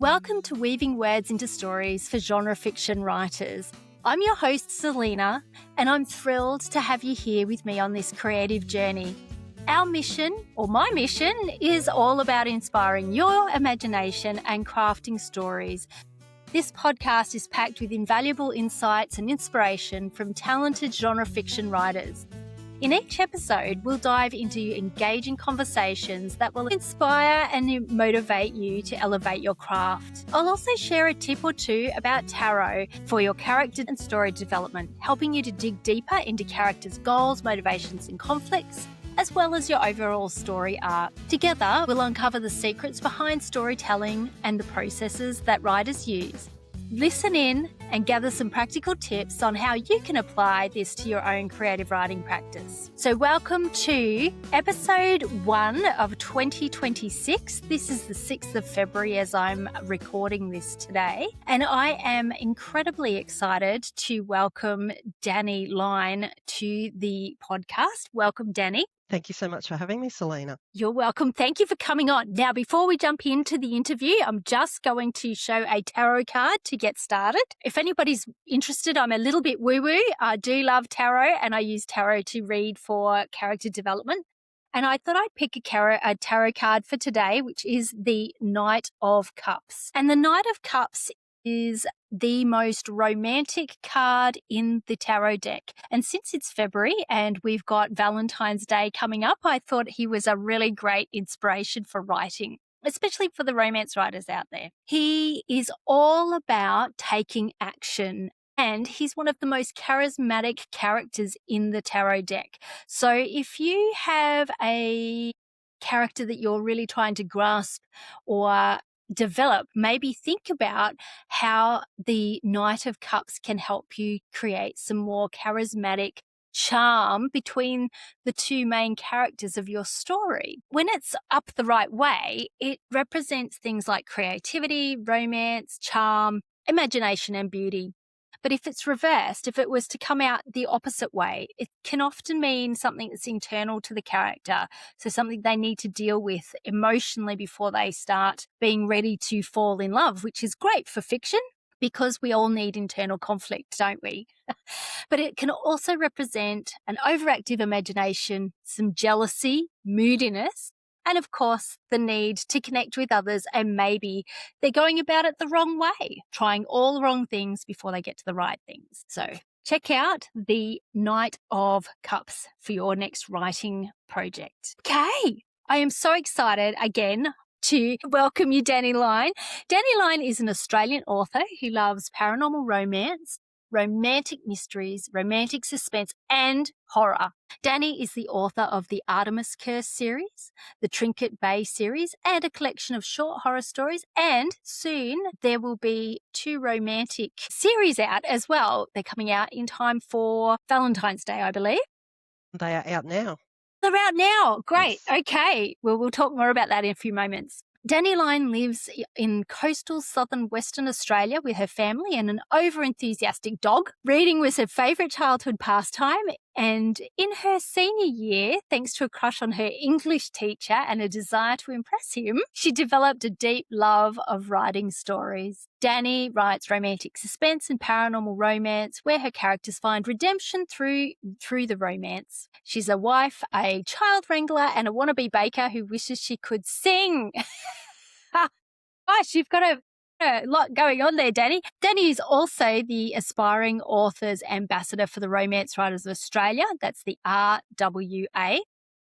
Welcome to Weaving Words into Stories for Genre Fiction Writers. I'm your host, Selina, and I'm thrilled to have you here with me on this creative journey. Our mission, or my mission, is all about inspiring your imagination and crafting stories. This podcast is packed with invaluable insights and inspiration from talented genre fiction writers. In each episode, we'll dive into engaging conversations that will inspire and motivate you to elevate your craft. I'll also share a tip or two about tarot for your character and story development, helping you to dig deeper into characters' goals, motivations, and conflicts, as well as your overall story arc. Together, we'll uncover the secrets behind storytelling and the processes that writers use. Listen in and gather some practical tips on how you can apply this to your own creative writing practice. So welcome to episode 1 of 2026. This is the 6th of February as I'm recording this today. And I am incredibly excited to welcome Danni Line to the podcast. Welcome, Danni. Thank you so much for having me, Selina. You're welcome. Thank you for coming on. Now, before we jump into the interview, I'm just going to show a tarot card to get started. If anybody's interested, I'm a little bit woo-woo. I do love tarot, and I use tarot to read for character development. And I thought I'd pick a tarot card for today, which is the Knight of Cups. And the Knight of Cups is the most romantic card in the tarot deck. And since it's February and we've got Valentine's Day coming up, I thought he was a really great inspiration for writing, especially for the romance writers out there. He is all about taking action, and he's one of the most charismatic characters in the tarot deck. So if you have a character that you're really trying to grasp or develop, maybe think about how the Knight of Cups can help you create some more charismatic charm between the two main characters of your story. When it's up the right way, it represents things like creativity, romance, charm, imagination, and beauty. But if it's reversed, if it was to come out the opposite way, it can often mean something that's internal to the character. So something they need to deal with emotionally before they start being ready to fall in love, which is great for fiction because we all need internal conflict, don't we? But it can also represent an overactive imagination, some jealousy, moodiness, and of course, the need to connect with others, and maybe they're going about it the wrong way, trying all the wrong things before they get to the right things. So check out the Knight of Cups for your next writing project. Okay, I am so excited again to welcome you, Danni Line. Danni Line is an Australian author who loves paranormal romance, romantic mysteries, romantic suspense, and horror. Danni is the author of the Artemis Curse series, the Trinket series, and a collection of short horror stories. And soon there will be 2 romantic series out as well. They're coming out in time for Valentine's Day, I believe. They are out now. They're out now. Great. Yes. Okay. Well, we'll talk more about that in a few moments. Danni Line lives in coastal southern Western Australia with her family and an over-enthusiastic dog. Reading was her favourite childhood pastime, and in her senior year, thanks to a crush on her English teacher and a desire to impress him, she developed a deep love of writing stories. Danni writes romantic suspense and paranormal romance where her characters find redemption through the romance. She's a wife, a child wrangler, and a wannabe baker who wishes she could sing. Gosh, you've got a lot going on there, Danni. Danni is also the Aspiring Authors Ambassador for the Romance Writers of Australia. That's the RWA.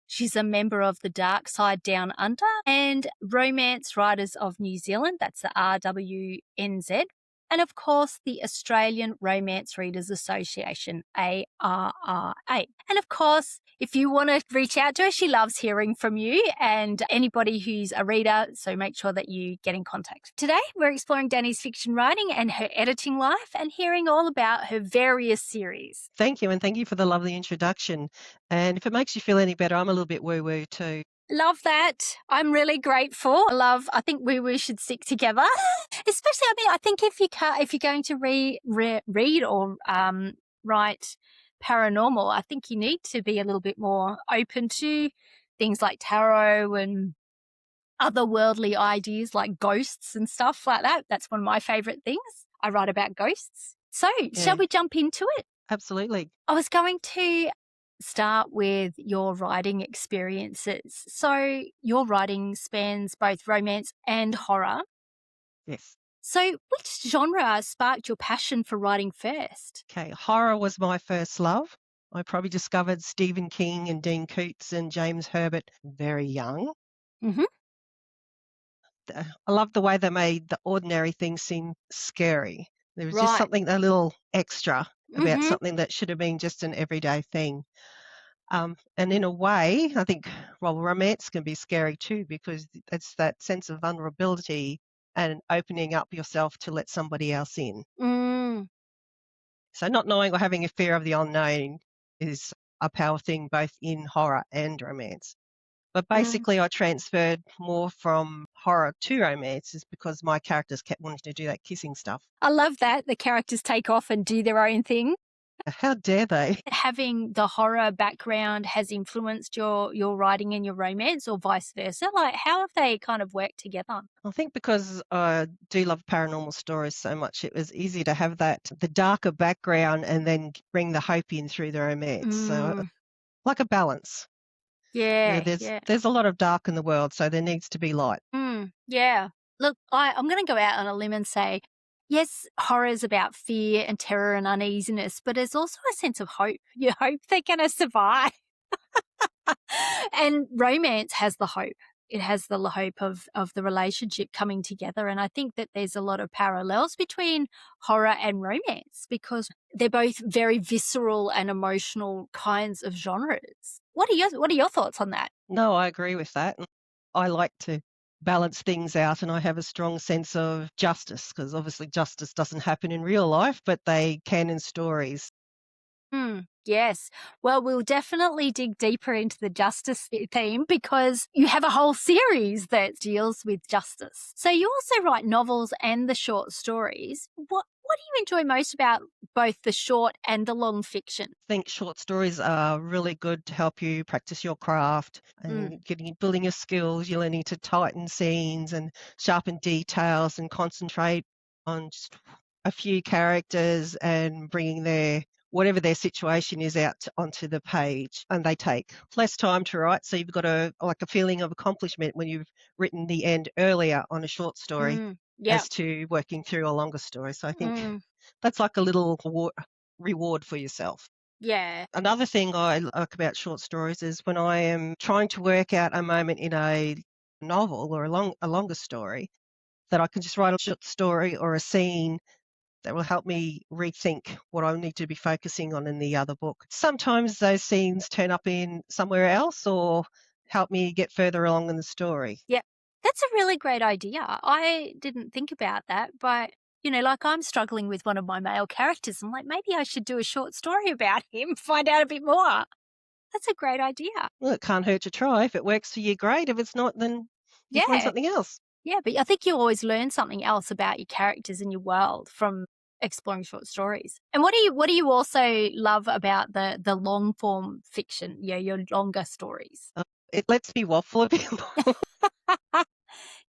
She's a member of the Dark Side Down Under and Romance Writers of New Zealand. That's the RWNZ. And of course, the Australian Romance Readers Association, ARRA. And of course, if you want to reach out to her, she loves hearing from you and anybody who's a reader, so make sure that you get in contact. Today, we're exploring Danni's fiction writing and her editing life and hearing all about her various series. Thank you, and thank you for the lovely introduction. And if it makes you feel any better, I'm a little bit woo-woo too. Love that. I'm really grateful. I think we should stick together. Especially, I think if you're going to read or write paranormal, I think you need to be a little bit more open to things like tarot and otherworldly ideas like ghosts and stuff like that. That's one of my favourite things. I write about ghosts. So, shall Yeah, we jump into it? absolutely. I was going to start with your writing experiences. So, your writing spans both romance and horror. Yes. So, which genre sparked your passion for writing first? Okay, horror was my first love. I probably discovered Stephen King and Dean Koontz and James Herbert very young. Hmm. I love the way they made the ordinary things seem scary. There was just Right. something a little extra about Hmm. something that should have been just an everyday thing. And in a way, I think, well, romance can be scary too because it's that sense of vulnerability and opening up yourself to let somebody else in. Mm, So not knowing or having a fear of the unknown is a power thing both in horror and romance. But mm. basically, I transferred more from horror to romance is because my characters kept wanting to do that kissing stuff. I love that the characters take off and do their own thing. How dare they? Having the horror background has influenced your writing and your romance, or vice versa. Like, how have they kind of worked together? I think because I do love paranormal stories so much, it was easy to have the darker background and then bring the hope in through the romance. So Mm, like a balance. You know, yeah, there's yeah. there's a lot of dark in the world, so there needs to be light. Yeah. Look, I'm going to go out on a limb and say, yes, horror is about fear and terror and uneasiness, but there's also a sense of hope. You hope they're going to survive. And romance has the hope. It has the hope of the relationship coming together. And I think that there's a lot of parallels between horror and romance because they're both very visceral and emotional kinds of genres. What are your thoughts on that? No, I agree with that. I like to balance things out and I have a strong sense of justice because obviously justice doesn't happen in real life, but they can in stories. Yes. Well, we'll definitely dig deeper into the justice theme because you have a whole series that deals with justice. So you also write novels and the short stories. What do you enjoy most about both the short and the long fiction? I think short stories are really good to help you practice your craft Mm, and building your skills. You're learning to tighten scenes and sharpen details and concentrate on just a few characters and bringing their whatever their situation is out onto the page. And they take less time to write, so you've got a feeling of accomplishment when you've written the end earlier on a short story yeah. as to working through a longer story. So I think Mm, that's like a little reward for yourself. yeah. Another thing I like about short stories is when I am trying to work out a moment in a novel or a longer story, that I can just write a short story or a scene that will help me rethink what I need to be focusing on in the other book. Sometimes those scenes turn up in somewhere else or help me get further along in the story. Yep. That's a really great idea. I didn't think about that, but like I'm struggling with one of my male characters. I'm like, maybe I should do a short story about him, find out a bit more. That's a great idea. Well, it can't hurt to try. If it works for you, great. If it's not, then you find Yeah. something else. Yeah, but I think you always learn something else about your characters and your world from exploring short stories. And what do you also love about the long form fiction, your longer stories? Uh, It lets me waffle a bit more.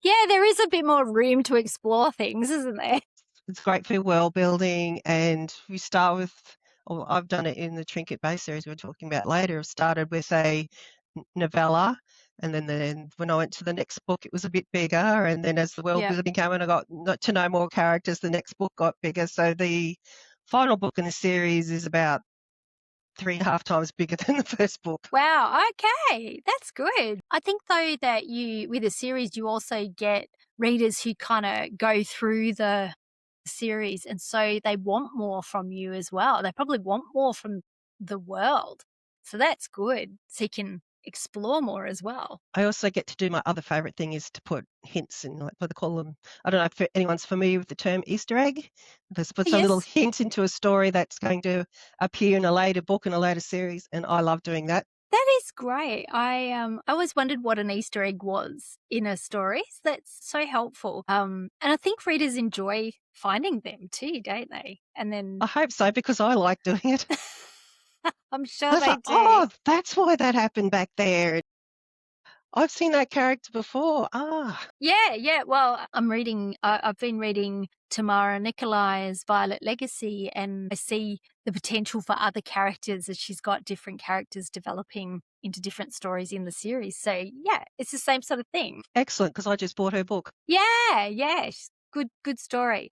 Yeah, there is a bit more room to explore things, isn't there? It's great for world building, and we start with or I've done it in the Trinket base series we're talking about later. I've started with a novella, and then when I went to the next book, it was a bit bigger, and then as the world Yeah. building came and I got to know more characters, the next book got bigger. So the final book in the series is about 3.5 times bigger than the first book. Wow, okay. That's good. I think though that you with a series you also get readers who kind of go through the series and so they want more from you as well. They probably want more from the world. So that's good. So you can explore more as well. I also get to do my other favourite thing is to put hints in, like what they call them. I don't know if anyone's familiar with the term Easter egg. This puts a little Yes. hint into a story that's going to appear in a later book in a later series, and I love doing that. That is great. I always wondered what an Easter egg was in a story. So that's so helpful. And I think readers enjoy finding them too, don't they? And then I hope so because I like doing it. I'm I sure was they like, do. oh, that's why that happened back there. I've seen that character before. Ah, Yeah. Well, I've been reading Tamara Nicolai's Violet Legacy, and I see the potential for other characters as she's got different characters developing into different stories in the series. So, yeah, it's the same sort of thing. excellent, because I just bought her book. Yeah. Good story.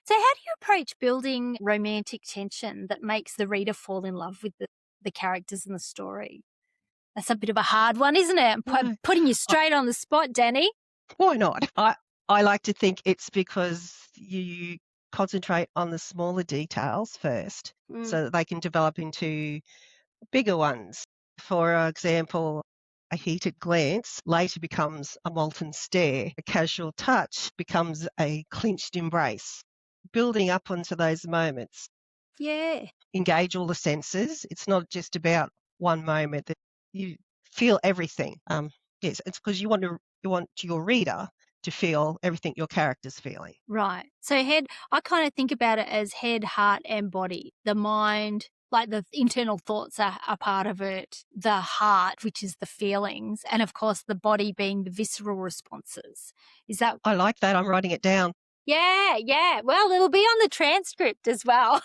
So, how do you approach building romantic tension that makes the reader fall in love with the characters in the story? That's a bit of a hard one, isn't it? I'm No, putting you I- straight on the spot, Danny. why not? I like to think it's because you concentrate on the smaller details first Mm. so that they can develop into bigger ones. For example, a heated glance later becomes a molten stare. A casual touch becomes a clenched embrace. Building up onto those moments, Yeah. engage all the senses. It's not just about one moment. That you feel everything. Yes, it's because you want your reader to feel everything your character's feeling. Right. So I kind of think about it as head, heart, and body. The mind, like the internal thoughts are part of it. The heart, which is the feelings, and of course the body being the visceral responses. Is that? I like that. I'm writing it down. Yeah. Well, it'll be on the transcript as well.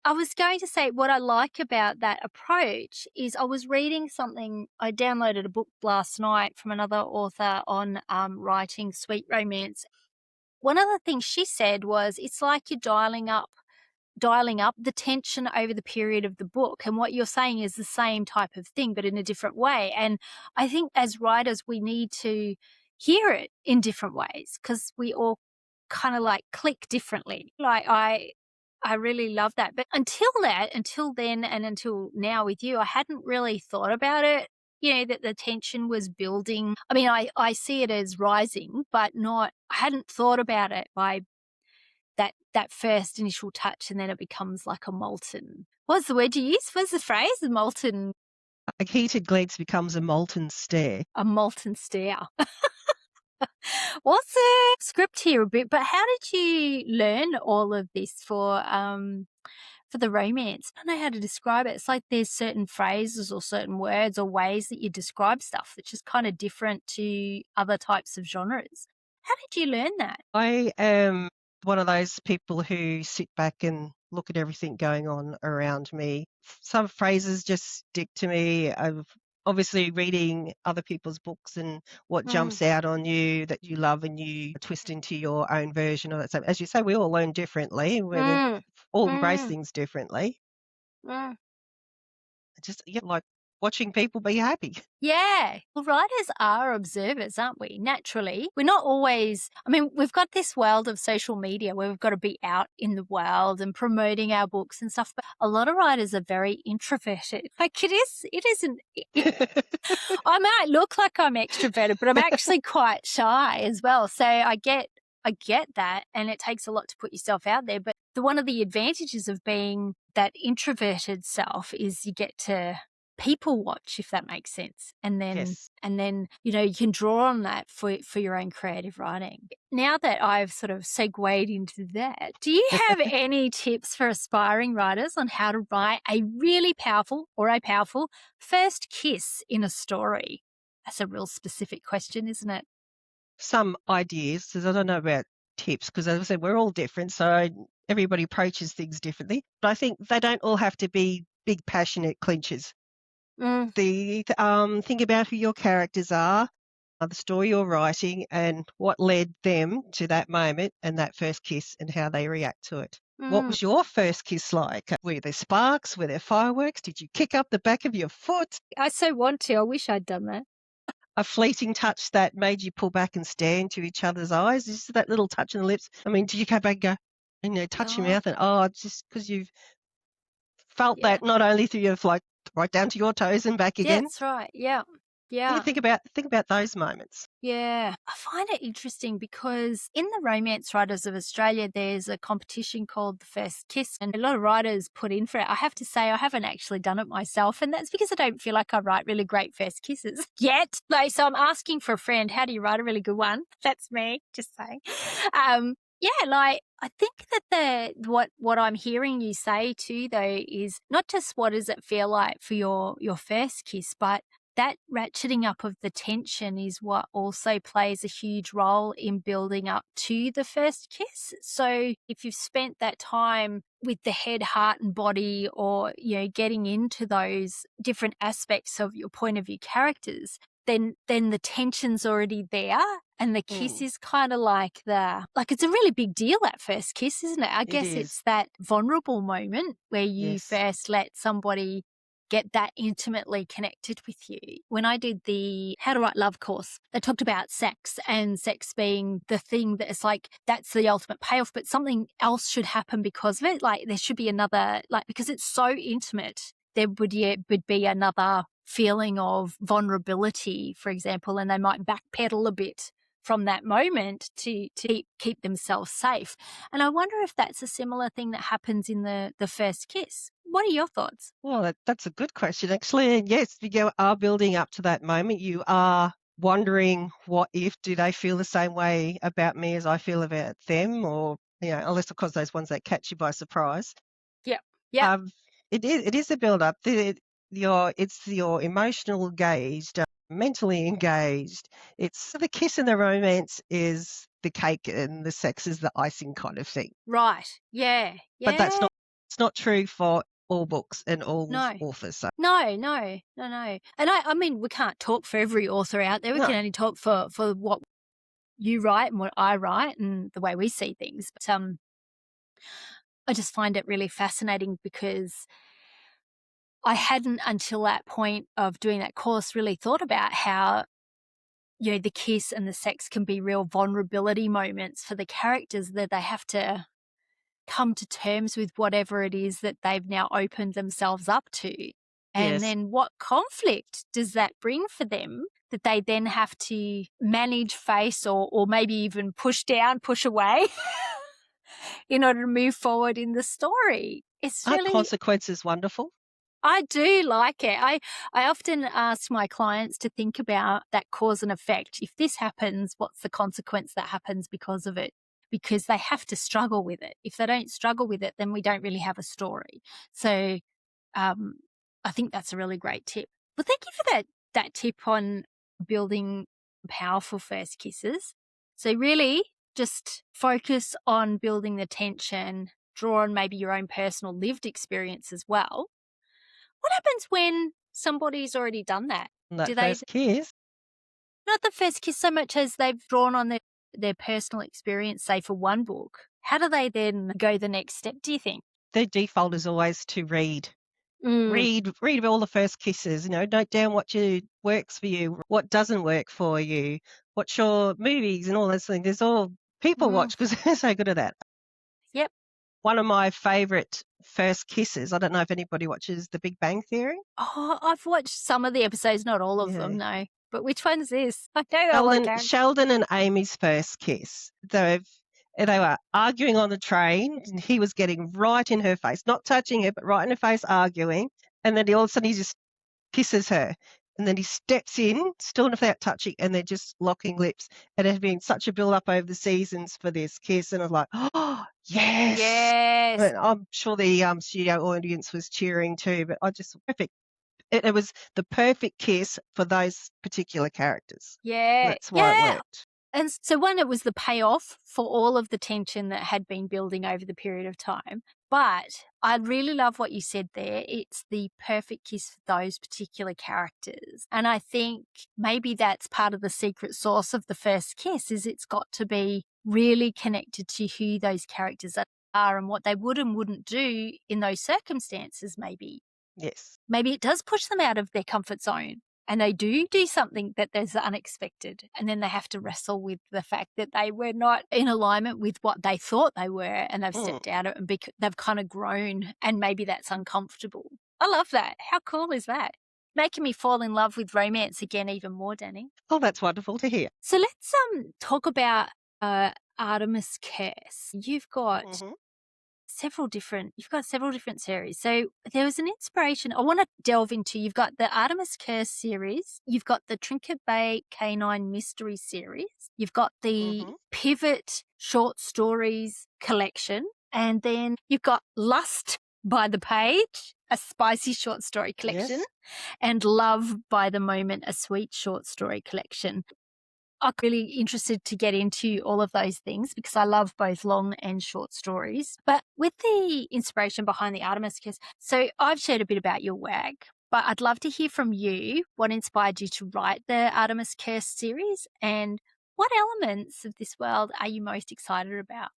I was going to say what I like about that approach is I was reading something. I downloaded a book last night from another author on writing sweet romance. One of the things she said was it's like you're dialing up the tension over the period of the book. And what you're saying is the same type of thing, but in a different way. And I think as writers, we need to hear it in different ways because we all kind of like click differently. I really love that. But until then, and until now with you, I hadn't really thought about it. You know, that the tension was building. I mean, I see it as rising, but I hadn't thought about it by that first initial touch, and then it becomes like a molten. What's the word you use? What's the phrase? A molten heated glance becomes a molten stare. stare. What's the script here a bit? But how did you learn all of this for the romance? I don't know how to describe it. It's like there's certain phrases or certain words or ways that you describe stuff that's just kind of different to other types of genres. How did you learn that? I am one of those people who sit back and look at everything going on around me. Some phrases just stick to me. I've obviously reading other people's books and what jumps out on you that you love and you twist into your own version of it. So as you say, we all learn differently. We all embrace Mm. things differently. Mm. Just like watching people be happy. Yeah. Well, writers are observers, aren't we? Naturally. We're not always, I mean, we've got this world of social media where we've got to be out in the world and promoting our books and stuff. But a lot of writers are very introverted. Like it isn't, I might look like I'm extroverted, but I'm actually quite shy as well. So I get that. And it takes a lot to put yourself out there. But one of the advantages of being that introverted self is you get to people watch, if that makes sense. And then Yes. you can draw on that for your own creative writing. Now that I've sort of segued into that, do you have any tips for aspiring writers on how to write a really powerful first kiss in a story? That's a real specific question, isn't it? Some ideas, because I don't know about tips, because as I said, we're all different, so everybody approaches things differently. But I think they don't all have to be big, passionate clinches. Mm. Think about who your characters are, the story you're writing, and what led them to that moment and that first kiss and how they react to it. What was your first kiss like? Were there sparks? Were there fireworks? Did you kick up the back of your foot? I so want to. I wish I'd done that. A fleeting touch that made you pull back and stare into each other's eyes? Just that little touch on the lips. I mean, did you go back and go, touch your Oh, mouth and, just because you've felt yeah. that not only through your like right down to your toes and back Yeah, again? that's right. Yeah. Yeah, Yeah. think about those moments. Yeah, I find it interesting because in the Romance Writers of Australia, there's a competition called the First Kiss, and a lot of writers put in for it. I have to say, I haven't actually done it myself, and that's because I don't feel like I write really great first kisses yet. So I'm asking for a friend, how do you write a really good one? That's me, just saying. I think that what I'm hearing you say too, though, is not just what does it feel like for your first kiss, but that ratcheting up of the tension is what also plays a huge role in building up to the first kiss. So if you've spent that time with the head, heart and body, or, getting into those different aspects of your point of view characters, then the tension's already there. And the kiss is kind of like it's a really big deal, that first kiss, isn't it? I It guess is. it's that vulnerable moment where you Yes. first let somebody get that intimately connected with you. When I did the How to Write Love course, they talked about sex and sex being the thing that is like, that's the ultimate payoff, but something else should happen because of it. Like there should be another, because it's so intimate, there would be another feeling of vulnerability, for example, and they might backpedal a bit from that moment to keep themselves safe. And I wonder if that's a similar thing that happens in the first kiss. What are your thoughts? Well, that's a good question, actually. And yes, you are building up to that moment. You are wondering, what if, do they feel the same way about me as I feel about them? Or, unless, of course, those ones that catch you by surprise. Yep. Yeah. It is a build up. It's your emotional engaged, mentally engaged. It's the kiss and the romance is the cake and the sex is the icing kind of thing. Right. Yeah. But Yeah. it's not true for all books and all No. authors. So. No. And I mean, we can't talk for every author out there. We No. can only talk for what you write and what I write and the way we see things. But I just find it really fascinating because I hadn't, until that point of doing that course, really thought about how, the kiss and the sex can be real vulnerability moments for the characters, that they have to come to terms with whatever it is that they've now opened themselves up to. And Yes. then what conflict does that bring for them that they then have to manage, face, or maybe even push down, push away in order to move forward in the story? It's Aren't really, consequences wonderful? I do like it. I often ask my clients to think about that cause and effect. If this happens, what's the consequence that happens because of it? Because they have to struggle with it. If they don't struggle with it, then we don't really have a story. So I think that's a really great tip. Well, thank you for that tip on building powerful first kisses. So really just focus on building the tension, draw on maybe your own personal lived experience as well. What happens when somebody's already done that? And that Do they, first kiss, not the first kiss so much as they've drawn on their personal experience, say for one book, how do they then go the next step, do you think? their default is always to read. Read all the first kisses, note down what works for you, what doesn't work for you, watch your movies and all those things. There's all people watch because they're so good at that. Yep. One of my favourite first kisses, I don't know if anybody watches The Big Bang Theory. Oh, I've watched some of the episodes, not all of them, no. But which one is this? I don't know all the characters. Sheldon and Amy's first kiss. They were arguing on the train and he was getting right in her face, not touching her, but right in her face arguing. And then all of a sudden he just kisses her. And then he steps in, still without touching, and they're just locking lips. And it had been such a build up over the seasons for this kiss. And I was like, oh, yes. Yes. And I'm sure the studio audience was cheering too, but perfect. It was the perfect kiss for those particular characters. Yeah. That's why it worked. And so one, it was the payoff for all of the tension that had been building over the period of time. But I really love what you said there. It's the perfect kiss for those particular characters. And I think maybe that's part of the secret sauce of the first kiss, is it's got to be really connected to who those characters are and what they would and wouldn't do in those circumstances, maybe. Yes. Maybe it does push them out of their comfort zone. And they do something that is unexpected. And then they have to wrestle with the fact that they were not in alignment with what they thought they were. And they've stepped out of it and they've kind of grown. And maybe that's uncomfortable. I love that. How cool is that? Making me fall in love with romance again even more, Danni. Oh, that's wonderful to hear. So let's talk about Artemis Curse. You've got several different series. So there was an inspiration I want to delve into. You've got the Artemis Curse series, you've got the Trinket Canine mystery series, you've got the Pivot short stories collection, and then you've got Lust by the Page, a spicy short story collection, Yes. and Love by the Moment, a sweet short story collection. I'm really interested to get into all of those things because I love both long and short stories. But with the inspiration behind the Artemis Curse, so I've shared a bit about your work, but I'd love to hear from you what inspired you to write the Artemis Curse series and what elements of this world are you most excited about?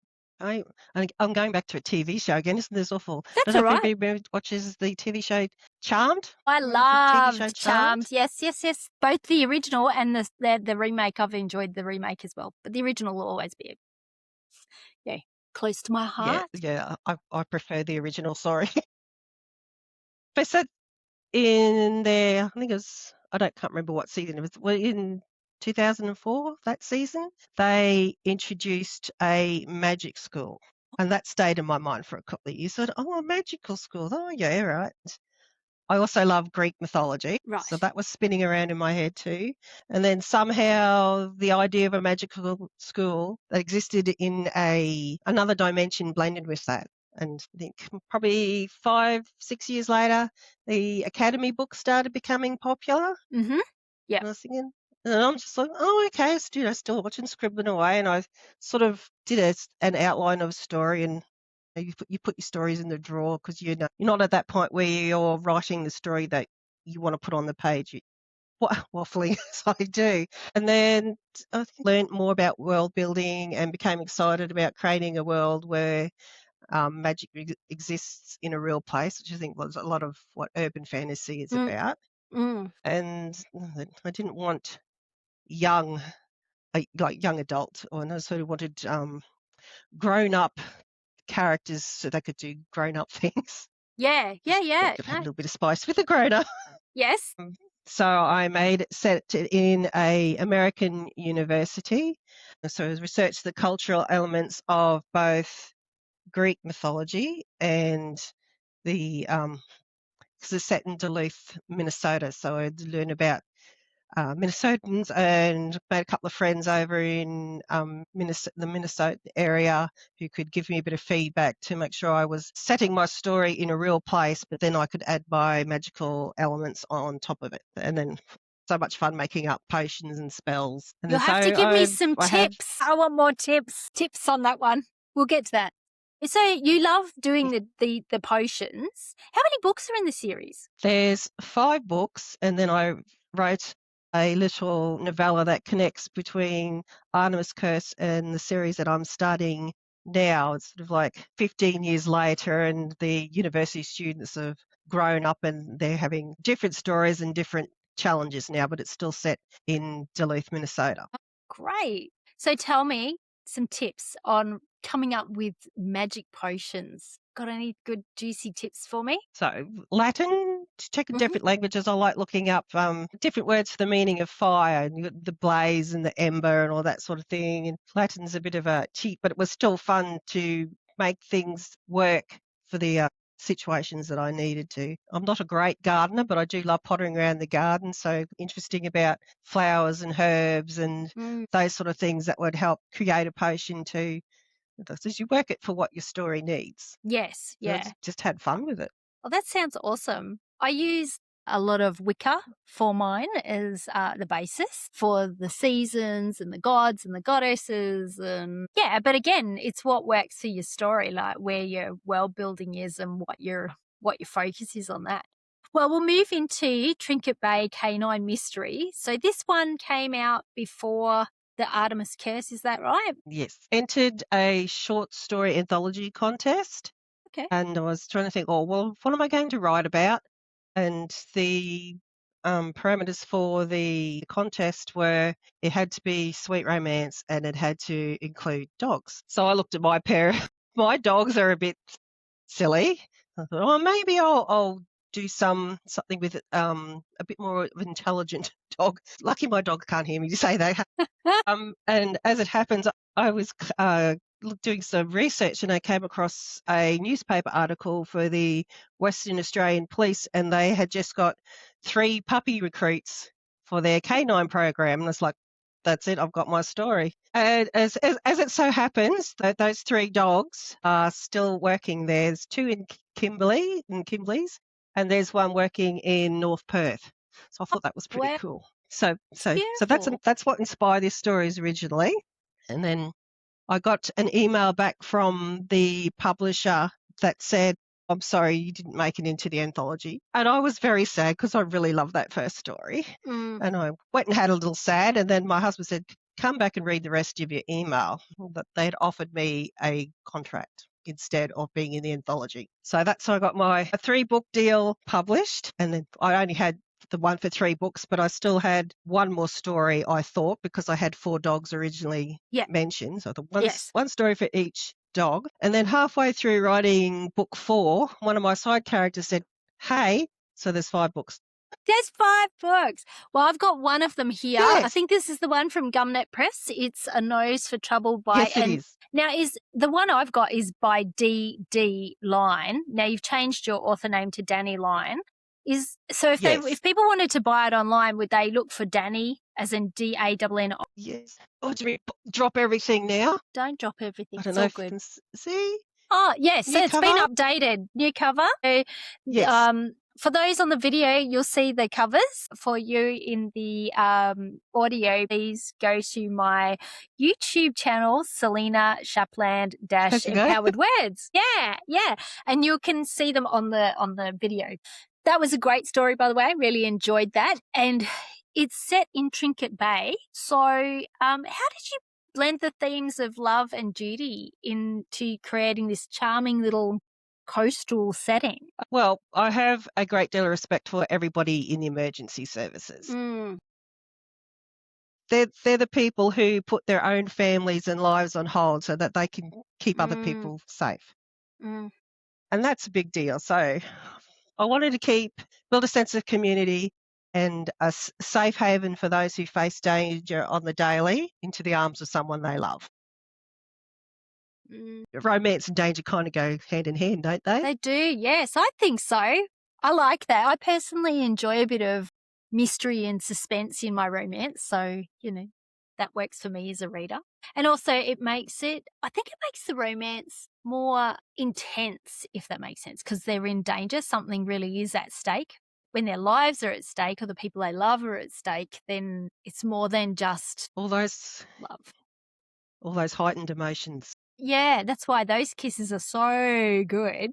I'm going back to a TV show again. Isn't this awful? I That's don't all know if right. anybody watches the TV show Charmed. I Remember the TV show loved Charmed? Charmed. Yes, yes, yes. Both the original and the remake. I've enjoyed the remake as well, but the original will always be, yeah, close to my Yeah, heart. yeah. I prefer the original. Sorry, but set in there. I think it was. Can't remember what season it was. Well, in 2004, that season, they introduced a magic school, and that stayed in my mind for a couple of years. So, a magical school. Oh, yeah, right. I also love Greek mythology, so Right. that was spinning around in my head too. And then somehow the idea of a magical school that existed in another dimension blended with that. And I think probably 5, 6 years later, the Academy book started becoming popular. Mm-hmm. Yeah. And I was thinking, and I'm just like, oh, okay, still watching Scribbling Away, and I sort of did an outline of a story, and you put your stories in the drawer because you're not at that point where you're writing the story that you want to put on the page. Waffling as I do, and then I learned more about world building and became excited about creating a world where magic exists in a real place, which I think was a lot of what urban fantasy is Mm, about. mm. And I didn't want young, like young adult, or I sort of wanted grown up characters so they could do grown up things. Yeah, yeah, yeah. Could have a No. little bit of spice with a grown up. Yes. So I set it in a American university. So I researched the cultural elements of both Greek mythology and the because it's set in Duluth, Minnesota. So I learned about Minnesotans and made a couple of friends over in the Minnesota area who could give me a bit of feedback to make sure I was setting my story in a real place, but then I could add my magical elements on top of it. And then so much fun making up potions and spells. And You'll then so have to give me some I have tips. I want more tips. Tips on that one. We'll get to that. So you love doing the potions. How many books are in the series? there's 5 books, and then I wrote a little novella that connects between Artemis Curse and the series that I'm starting now. It's sort of like 15 years later, and the university students have grown up and they're having different stories and different challenges now, but it's still set in Duluth, Minnesota. Great. So tell me some tips on coming up with magic potions. Got any good juicy tips for me? So Latin, to check Mm-hmm. different languages, I like looking up different words for the meaning of fire, and the blaze and the ember and all that sort of thing. And Latin's a bit of a cheat, but it was still fun to make things work for the situations that I needed to. I'm not a great gardener, but I do love pottering around the garden. So interesting about flowers and herbs and Mm. those sort of things that would help create a potion too. So you work it for what your story needs. Yes, So I yeah. just had fun with it. Well, that sounds awesome. I use a lot of Wicca for mine as the basis for the seasons and the gods and the goddesses. And yeah, but again, it's what works for your story, like where your world building is and what your focus is on that. Well, we'll move into Trinket Bay Canine Mystery. So this one came out before the Artemis Curse, is that right? Yes. Entered a short story anthology contest, Okay. and I was trying to think, oh, well, what am I going to write about? And the parameters for the contest were it had to be sweet romance and it had to include dogs. So I looked at my pair. My dogs are a bit silly. I thought, oh, maybe I'll do something with a bit more of an intelligent dog. Lucky my dog can't hear me say that. And as it happens, I was doing some research and I came across a newspaper article for the Western Australian Police, and they had just got 3 puppy recruits for their canine program. And I was like, that's it, I've got my story. And as it so happens, that those 3 dogs are still working there. There's 2 in Kimberley's, and there's one working in North Perth. So I thought that was pretty Wow, cool. So beautiful. that's what inspired these stories originally. And then I got an email back from the publisher that said, I'm sorry, you didn't make it into the anthology. And I was very sad because I really loved that first story. Mm. And I went and had a little sad. And then my husband said, come back and read the rest of your email. That they'd offered me a contract instead of being in the anthology. So that's how I got my 3-book deal published. And then I only had the one for 3 books, but I still had one more story, I thought, because I had 4 dogs originally Yeah. mentioned. So the Yes. one story for each dog. And then halfway through writing book 4, one of my side characters said, hey, so there's 5 books. There's 5 books. Well, I've got one of them here. Yes. I think this is the one from Gumnet Press. It's A Nose for Trouble by... Yes, it is. Now, is the one I've got is by Danni Line. Now, you've changed your author name to Danni Line. So if people wanted to buy it online, would they look for Danni, as in Dann? Yes. Oh, do we drop everything now? Don't drop everything. I don't it's know all if good. you can see. Oh, yes. New So it's cover? been updated. New cover. So, Yes. for those on the video, you'll see the covers. For you in the audio, please go to my YouTube channel, Selina Shapland How's it go? Empowered Words. Yeah. And you can see them on the video. That was a great story, by the way. I really enjoyed that. And it's set in Trinket Bay. So how did you blend the themes of love and duty into creating this charming little coastal setting? Well, I have a great deal of respect for everybody in the emergency services. They're the people who put their own families and lives on hold so that they can keep other people safe. Mm. And that's a big deal. So I wanted to build a sense of community and a safe haven for those who face danger on the daily into the arms of someone they love. Romance and danger kind of go hand in hand, don't they? They do, yes. I think so. I like that. I personally enjoy a bit of mystery and suspense in my romance. So, that works for me as a reader. And also I think it makes the romance more intense, if that makes sense, because they're in danger. Something really is at stake. When their lives are at stake or the people they love are at stake, then it's more than just all those love. All those heightened emotions. Yeah, that's why those kisses are so good.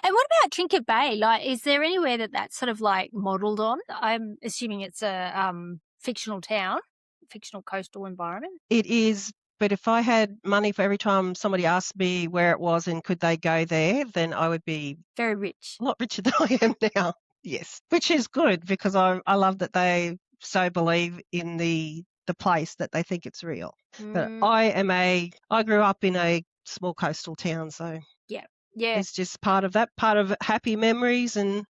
And what about Trinket Bay? Like, is there anywhere that's sort of like modelled on? I'm assuming it's a fictional town, fictional coastal environment. It is, but if I had money for every time somebody asked me where it was and could they go there, then I would be very rich. A lot richer than I am now. Yes, which is good because I love that they so believe in the place that they think it's real. But I grew up in a small coastal town, so yeah, it's just part of happy memories, and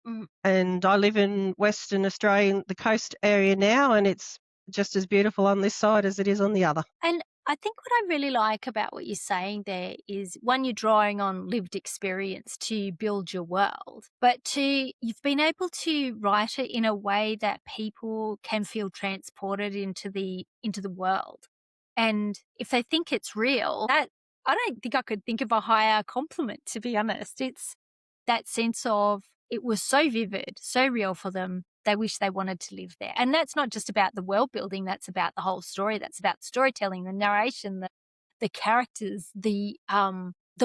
I live in Western Australia, the coast area now, and it's just as beautiful on this side as it is on the other. And I think what I really like about what you're saying there is, one, you're drawing on lived experience to build your world, but two, you've been able to write it in a way that people can feel transported into the world. And if they think it's real, I don't think I could think of a higher compliment, to be honest. It's that sense of it was so vivid, so real for them. They wish they wanted to live there. And that's not just about the world building, that's about the whole story. That's about storytelling, the narration, the characters, the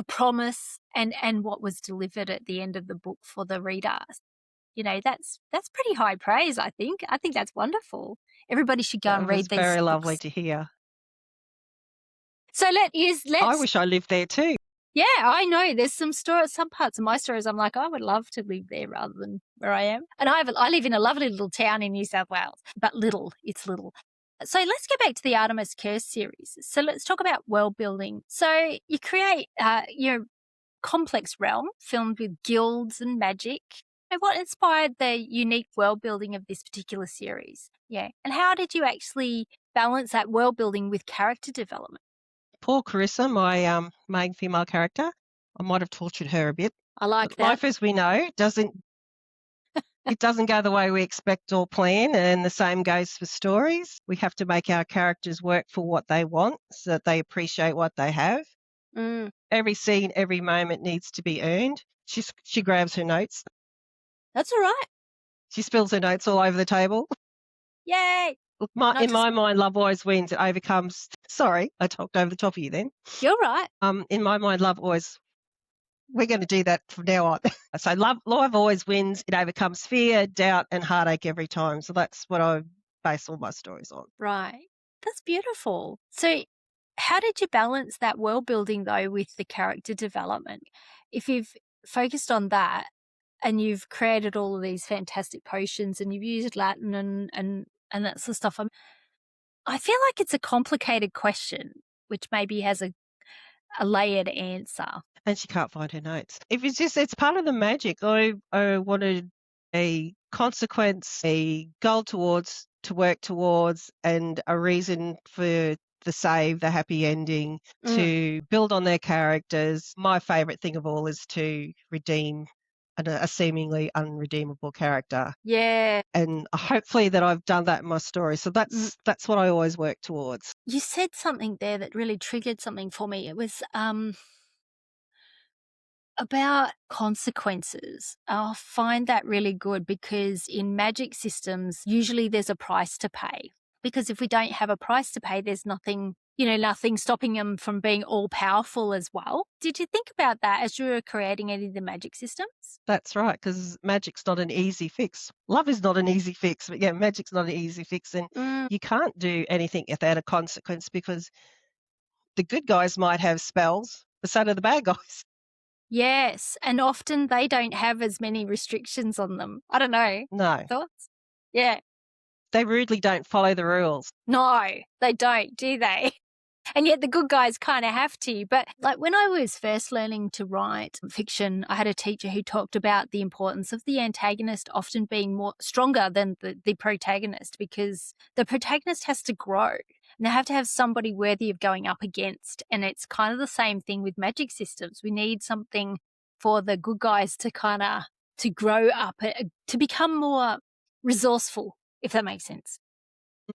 promise and what was delivered at the end of the book for the reader. That's pretty high praise, I think. I think that's wonderful. Everybody should go and read these books. It's very lovely to hear. So I wish I lived there too. Yeah, I know. There's some parts of my stories I'm like, I would love to live there rather than where I am. And I live in a lovely little town in New South Wales, but it's little. So let's go back to the Artemis Curse series. So let's talk about world building. So you create your complex realm filled with guilds and magic. And what inspired the unique world building of this particular series? Yeah. And how did you actually balance that world building with character development? Poor Carissa, my main female character, I might have tortured her a bit. I like that. Life as we know doesn't go the way we expect or plan, and the same goes for stories. We have to make our characters work for what they want so that they appreciate what they have. Mm, Every scene, every moment needs to be earned. She grabs her notes. that's all right. She spills her notes all over the table. Yay! Look, Not in just my mind, love always wins. It overcomes. Sorry, I talked over the top of you then. you're right. In my mind, love always. We're going to do that from now on. So love always wins. It overcomes fear, doubt, and heartache every time. So that's what I base all my stories on. Right. That's beautiful. So, how did you balance that world building though with the character development? If you've focused on that and you've created all of these fantastic potions and you've used Latin and that sort of stuff, I feel like it's a complicated question, which maybe has a layered answer. And she can't find her notes. If it's part of the magic. I wanted a consequence, a goal to work towards, and a reason for the save, the happy ending, to build on their characters. My favourite thing of all is to redeem a seemingly unredeemable character. Yeah. And hopefully that I've done that in my story. So that's what I always work towards. You said something there that really triggered something for me. It was about consequences. I find that really good because in magic systems, usually there's a price to pay. Because if we don't have a price to pay, there's nothing, nothing stopping them from being all powerful as well. Did you think about that as you were creating any of the magic systems? That's right, because magic's not an easy fix. Love is not an easy fix, but yeah, magic's not an easy fix. And you can't do anything without a consequence, because the good guys might have spells, but so do the bad guys. Yes, and often they don't have as many restrictions on them. I don't know. No, Thoughts? Yeah. they rudely don't follow the rules. No, they don't, do they? And yet the good guys kind of have to. But like when I was first learning to write fiction, I had a teacher who talked about the importance of the antagonist often being more stronger than the protagonist, because the protagonist has to grow. And they have to have somebody worthy of going up against. And it's kind of the same thing with magic systems. We need something for the good guys to kind of to grow up, to become more resourceful, if that makes sense.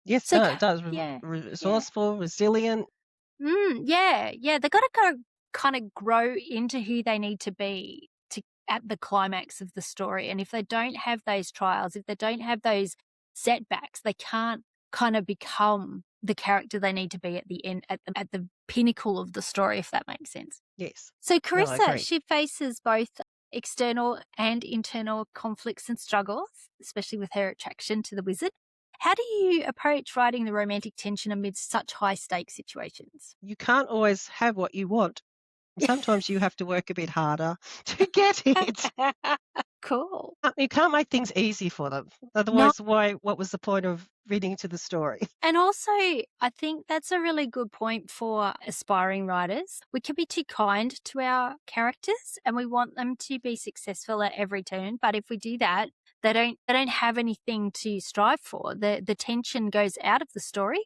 Yes, So, no, it does. yeah, Resourceful, resilient. yeah. They got to go kind of grow into who they need to be at the climax of the story. And if they don't have those trials, if they don't have those setbacks, they can't kind of become the character they need to be at the end, at the pinnacle of the story, if that makes sense. Yes. So No, I Carissa, agree. she faces both external and internal conflicts and struggles, especially with her attraction to the wizard. How do you approach writing the romantic tension amidst such high-stakes situations? You can't always have what you want. Sometimes you have to work a bit harder to get it. Cool. You can't make things easy for them. No. Otherwise, what was the point of reading into the story? And also, I think that's a really good point for aspiring writers. We can be too kind to our characters and we want them to be successful at every turn. But if we do that, they don't have anything to strive for. The tension goes out of the story.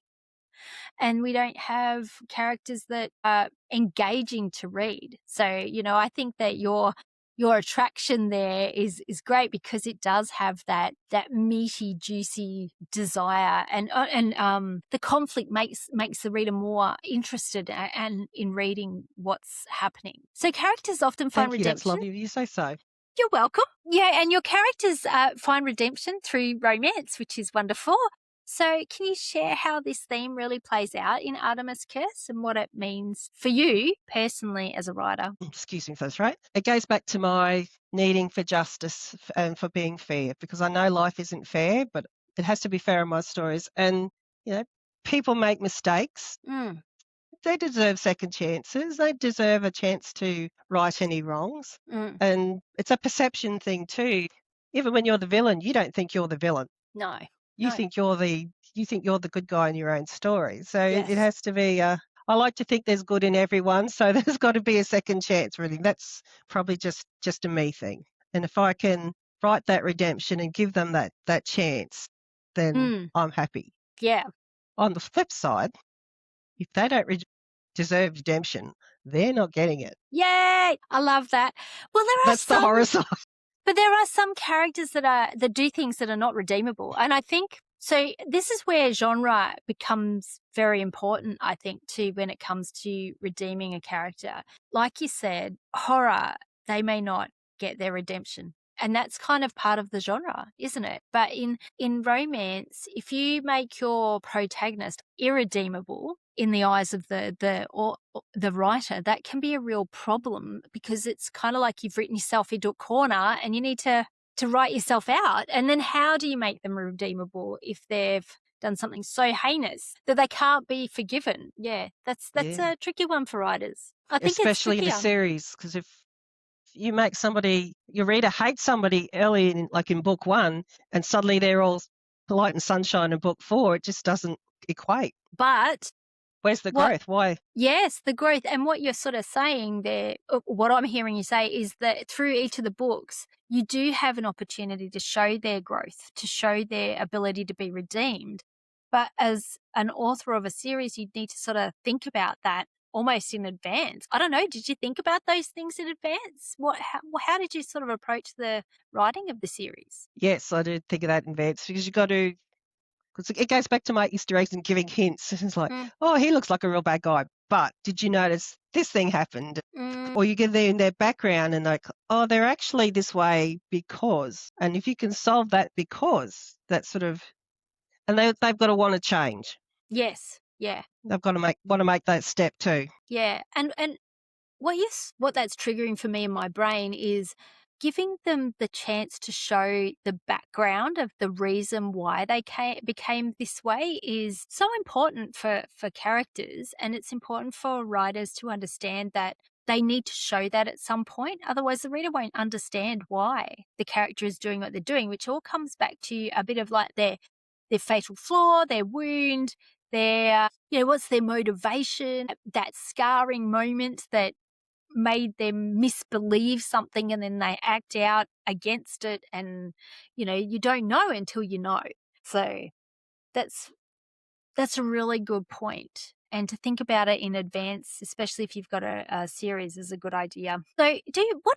And we don't have characters that are engaging to read. So, I think that your attraction there is great because it does have that meaty, juicy desire, and the conflict makes the reader more interested and in reading what's happening. So characters often find Thank you. That's redemption. lovely of you to say so. You're welcome. Yeah, and your characters find redemption through romance, which is wonderful. So can you share how this theme really plays out in Artemis Curse and what it means for you personally as a writer? Excuse me if that's right. It goes back to my needing for justice and for being fair, because I know life isn't fair, but it has to be fair in my stories. And, people make mistakes. They deserve second chances. They deserve a chance to right any wrongs. And it's a perception thing too. Even when you're the villain, you don't think you're the villain. No. You No. think you're the good guy in your own story. So Yes. it has to be. I like to think there's good in everyone, so there's got to be a second chance. Really, that's probably just a me thing. And if I can write that redemption and give them that chance, then I'm happy. Yeah. On the flip side, if they don't deserve redemption, they're not getting it. Yay! I love that. Well, That's the horror side. But there are some characters that do things that are not redeemable. And I think So this is where genre becomes very important, I think, too, when it comes to redeeming a character. Like you said, horror, they may not get their redemption. And that's kind of part of the genre, isn't it? But in romance, if you make your protagonist irredeemable in the eyes of the writer, that can be a real problem, because it's kind of like you've written yourself into a corner and you need to write yourself out. And then how do you make them redeemable if they've done something so heinous that they can't be forgiven? Yeah, that's Yeah. a tricky one for writers. I think it's Especially in a trickier. series, because if you make your reader hate somebody early in book 1, and suddenly they're all polite and sunshine in book 4, it just doesn't equate. But Where's the what growth? Why? yes, the growth. And what you're sort of saying there, what I'm hearing you say, is that through each of the books, you do have an opportunity to show their growth, to show their ability to be redeemed. But as an author of a series, you need to sort of think about that almost in advance. I don't know, did you think about those things in advance? How did you sort of approach the writing of the series? Yes, I did think of that in advance, because you got to. Because it goes back to my Easter eggs and giving hints. It's like, Mm, oh, he looks like a real bad guy, but did you notice this thing happened? mm, Or you get there in their background and like, oh, they're actually this way because. And if you can solve that because, that sort of, and they've got to want to change. yes, yeah, They've got to want to make that step too. yeah. And what that's triggering for me in my brain is giving them the chance to show the background of the reason why they became this way is so important for characters, and it's important for writers to understand that they need to show that at some point. Otherwise, the reader won't understand why the character is doing what they're doing, which all comes back to a bit of like their fatal flaw, their wound, their, what's their motivation, that scarring moment that made them misbelieve something and then they act out against it, and you don't know until you know. So that's a really good point. And to think about it in advance, especially if you've got a series, is a good idea. So what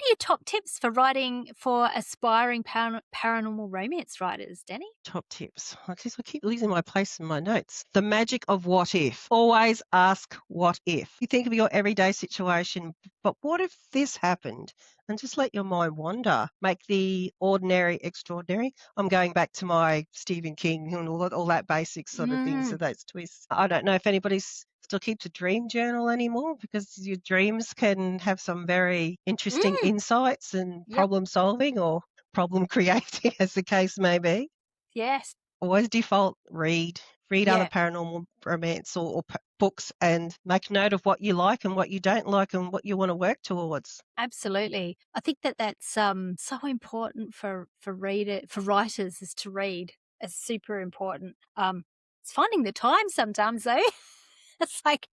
are your top tips for writing for aspiring paranormal romance writers, Danny? Top tips. I keep losing my place in my notes. The magic of what if. Always ask what if. You think of your everyday situation, but what if this happened? And just let your mind wander. Make the ordinary extraordinary. I'm going back to my Stephen King and all that basic sort of things, so those twists. I don't know if anybody still keeps a dream journal anymore, because your dreams can have some very interesting insights and Yep. problem solving or problem creating, as the case may be. Yes. Always default read Yeah. other paranormal romance or books, and make note of what you like and what you don't like and what you want to work towards. Absolutely. I think that's so important for writers, is to read. It's super important. It's finding the time sometimes though. It's like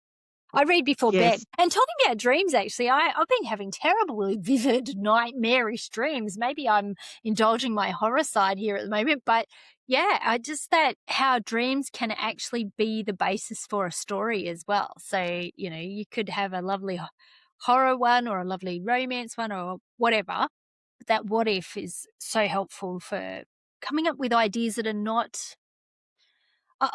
I read before bed. Yes. And talking about dreams, actually, I've been having terribly vivid, nightmarish dreams. Maybe I'm indulging my horror side here at the moment, but yeah, that how dreams can actually be the basis for a story as well. So, you could have a lovely horror one or a lovely romance one or whatever. That what if is so helpful for coming up with ideas that are not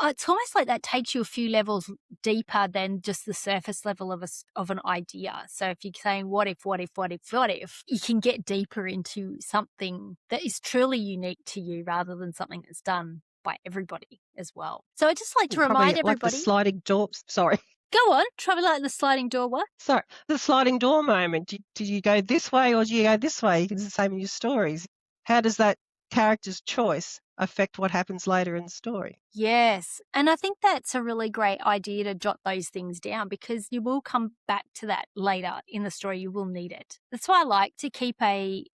it's almost like that takes you a few levels deeper than just the surface level of an idea. So if you're saying what if, what if, what if, what if, you can get deeper into something that is truly unique to you rather than something that's done by everybody as well. So I just like to Probably remind like the everybody. sliding door. Sorry. Go on, try like the sliding door what? Sorry. The sliding door moment. Did you go this way or do you go this way? It's the same in your stories. How does that character's choice affect what happens later in the story? Yes. And I think that's a really great idea to jot those things down, because you will come back to that later in the story. You will need it. That's why I like to keep a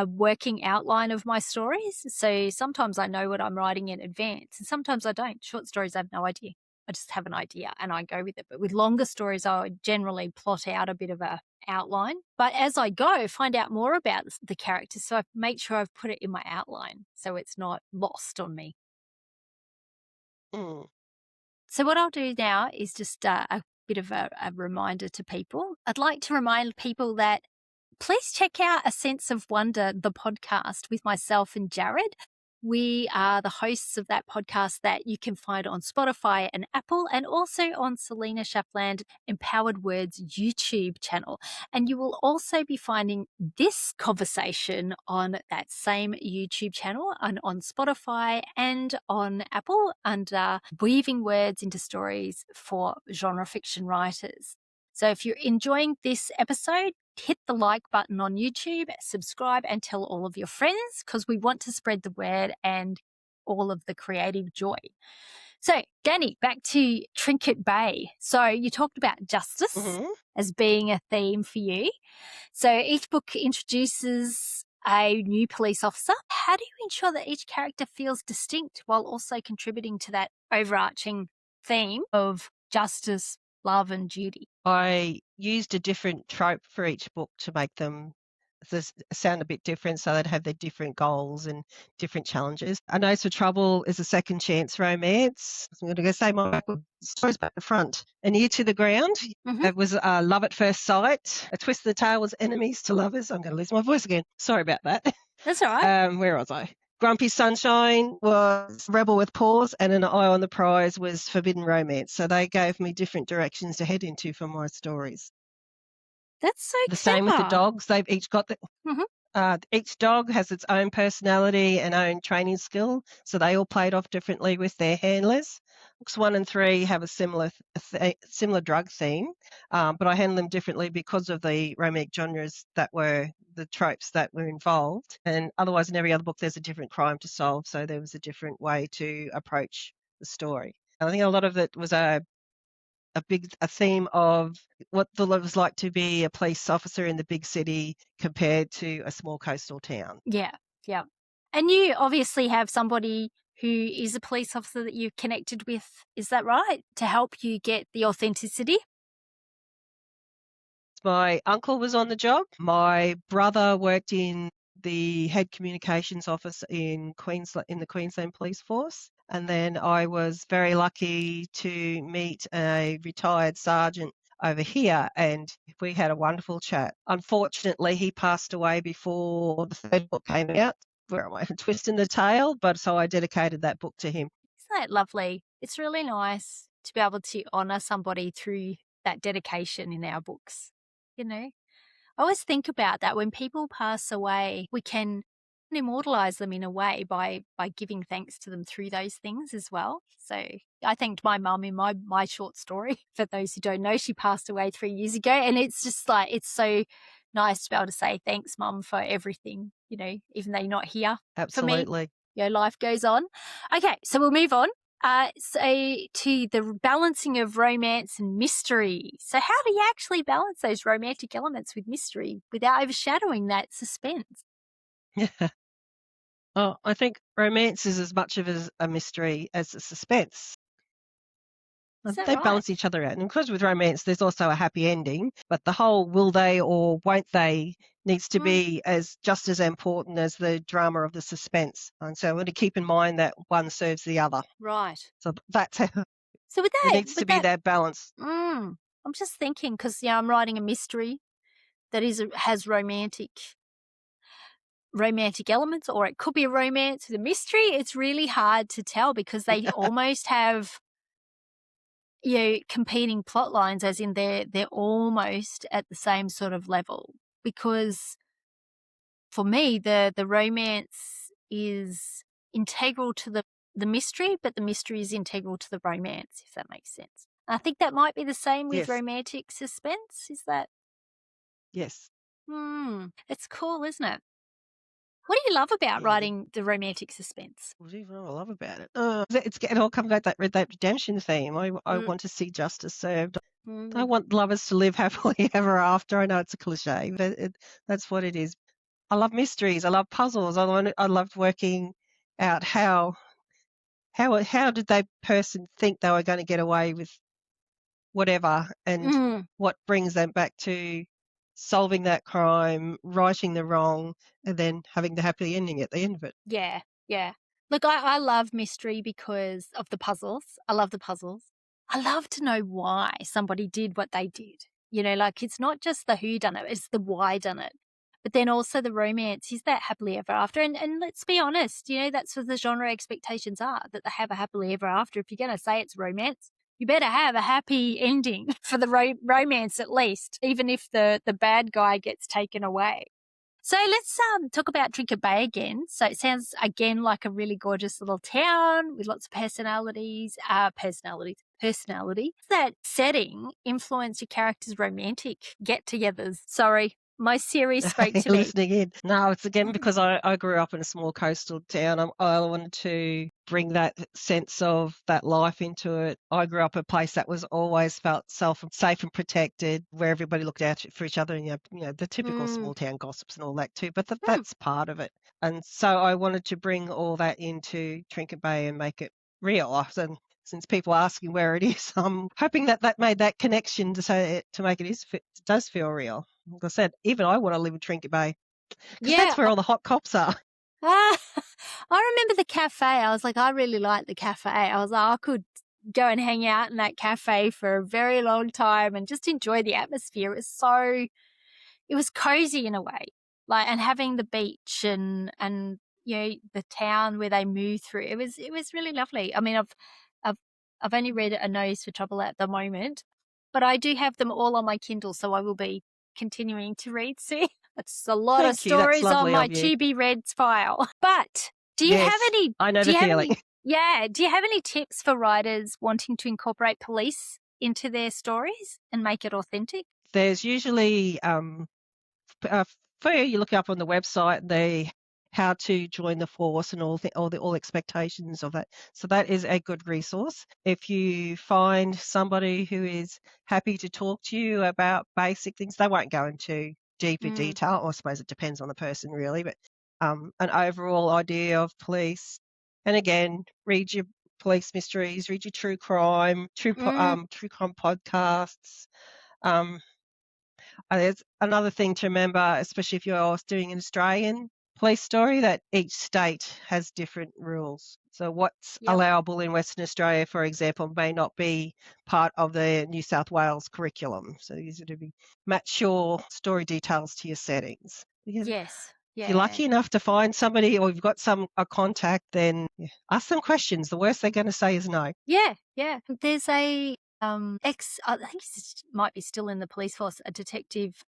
working outline of my stories. So sometimes I know what I'm writing in advance and sometimes I don't. Short stories, I have no idea. I just have an idea and I go with it. But with longer stories, I generally plot out a bit of a outline. But as I go, find out more about the characters. So I make sure I've put it in my outline so it's not lost on me. Mm. So what I'll do now is just a bit of a reminder to people. I'd like to remind people that please check out A Sense of Wonder, the podcast with myself and Jared. We are the hosts of that podcast that you can find on Spotify and Apple, and also on Selina Shapland Empowered Words YouTube channel. And you will also be finding this conversation on that same YouTube channel and on Spotify and on Apple under Weaving Words into Stories for Genre Fiction Writers. So if you're enjoying this episode, hit the like button on YouTube, subscribe, and tell all of your friends, because we want to spread the word and all of the creative joy. So, Danni, back to Trinket Bay. So you talked about justice as being a theme for you. So each book introduces a new police officer. How do you ensure that each character feels distinct while also contributing to that overarching theme of justice, love, and duty? I used a different trope for each book to make them sound a bit different, so they'd have their different goals and different challenges. A Nose for Trouble is a second chance romance. I'm going to say my stories back to front. An Ear to the Ground. It was Love at First Sight. A Twist of the Tail was Enemies to Lovers. I'm going to lose my voice again. Sorry about that. That's all right. Where was I? Grumpy Sunshine was Rebel with Paws, and An Eye on the Prize was Forbidden Romance. So they gave me different directions to head into for my stories. That's so The same with the dogs. They've each got each dog has its own personality and own training skill, so they all played off differently with their handlers. Books 1 and 3 have a similar drug theme, but I handle them differently because of the romantic genres that were the tropes that were involved. And otherwise, in every other book, there's a different crime to solve, so there was a different way to approach the story. And I think a lot of it was a theme of what it was like to be a police officer in the big city compared to a small coastal town. Yeah, yeah. And you obviously have somebody who is a police officer that you've connected with, is that right? To help you get the authenticity? My uncle was on the job. My brother worked in the head communications office in the Queensland Police Force. And then I was very lucky to meet a retired sergeant over here, and we had a wonderful chat. Unfortunately, he passed away before the third book came out. Where am I? Twisting the Tail, but so I dedicated that book to him. Isn't that lovely? It's really nice to be able to honour somebody through that dedication in our books. You know, I always think about that when people pass away, we can immortalise them in a way by giving thanks to them through those things as well. So I thanked my mum in my short story. For those who don't know, she passed away 3 years ago, and it's just like, it's so nice to be able to say thanks, Mum, for everything, you know, even though you're not here. Absolutely. For me, you know, life goes on. Okay, so we'll move on. So to the balancing of romance and mystery. So how do you actually balance those romantic elements with mystery without overshadowing that suspense? Yeah. Oh, I think romance is as much of a mystery as a suspense. Is that They right? balance each other out. And because with romance, there's also a happy ending, but the whole will they or won't they needs to be just as important as the drama of the suspense. And so I'm going to keep in mind that one serves the other. Right. So that's how So with that, there needs to be that balance. I'm just thinking, because I'm writing a mystery that has romantic elements, or it could be a romance with a mystery. It's really hard to tell because they almost have, you know, competing plot lines, as in they're almost at the same sort of level. Because for me, the romance is integral to the mystery, but the mystery is integral to the romance, if that makes sense. I think that might be the same with Yes. romantic suspense. Is that? Yes. It's cool, isn't it? What do you love about writing the romantic suspense? What do I love about it? It all comes back to that redemption theme. I want to see justice served. I want lovers to live happily ever after. I know it's a cliche, but that's what it is. I love mysteries. I love puzzles. I loved working out how did that person think they were going to get away with whatever, and what brings them back to solving that crime, righting the wrong, and then having the happy ending at the end of it. Yeah, yeah. Look, I love mystery because of the puzzles. I love the puzzles. I love to know why somebody did what they did. You know, like, it's not just the who done it, it's the why done it. but then also the romance is that happily ever after. And let's be honest, that's what the genre expectations are, that they have a happily ever after. If you're going to say it's romance, you better have a happy ending for the romance at least, even if the bad guy gets taken away. So let's talk about Trinket Bay again. So it sounds again like a really gorgeous little town with lots of personality. That setting influence your characters' romantic get-togethers? Sorry, my series spoke to me. Listening in. No, it's again because I grew up in a small coastal town. I wanted to bring that sense of that life into it. I grew up in a place that was always felt safe and protected, where everybody looked out for each other, and the typical small town gossips and all that too. But that's part of it. And so I wanted to bring all that into Trinket Bay and make it real. And since people are asking where it is, I'm hoping that made that connection to make it does feel real. Like I said, even I want to live in Trinket Bay because that's where all the hot cops are. I remember the cafe. I was like, I really like the cafe. I was like, I could go and hang out in that cafe for a very long time and just enjoy the atmosphere. It was cozy in a way, and having the beach and the town where they move through. It was really lovely. I mean, I've only read A Nose for Trouble at the moment, but I do have them all on my Kindle, so I will be continuing to read soon. That's a lot of stories on my to be read file. But do you have any? I know the feeling. Do you have any tips for writers wanting to incorporate police into their stories and make it authentic? There's usually you look up on the website how to join the force and all expectations of that. So that is a good resource. If you find somebody who is happy to talk to you about basic things, they won't go into deeper detail. I suppose it depends on the person really, but an overall idea of police. And again, read your police mysteries, read your true crime podcasts. There's another thing to remember, especially if you're doing an Australian police story, that each state has different rules. So what's allowable in Western Australia, for example, may not be part of the New South Wales curriculum. So these are to match your story details to your settings. Yes. Yeah. If you're lucky enough to find somebody or you've got a contact, then ask them questions. The worst they're going to say is no. Yeah. There's a I think he might be still in the police force, a detective,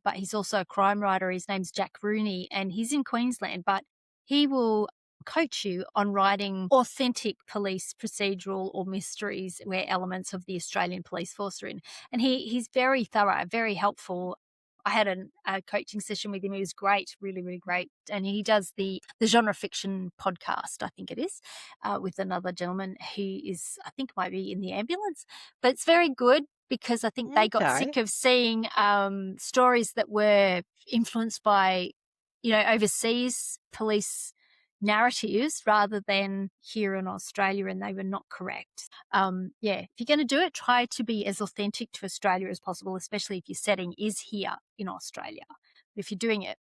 but he's also a crime writer. His name's Jack Rooney, and he's in Queensland, but he will coach you on writing authentic police procedural or mysteries where elements of the Australian police force are in. And he's very thorough, very helpful. I had a coaching session with him. He was great, really, really great. And he does the genre fiction podcast, I think it is, with another gentleman who is, I think, might be in the ambulance. But it's very good because I think they got sick of seeing stories that were influenced by, overseas police narratives rather than here in Australia, and they were not correct. If you're going to do it, try to be as authentic to Australia as possible, especially if your setting is here in Australia. But if you're doing it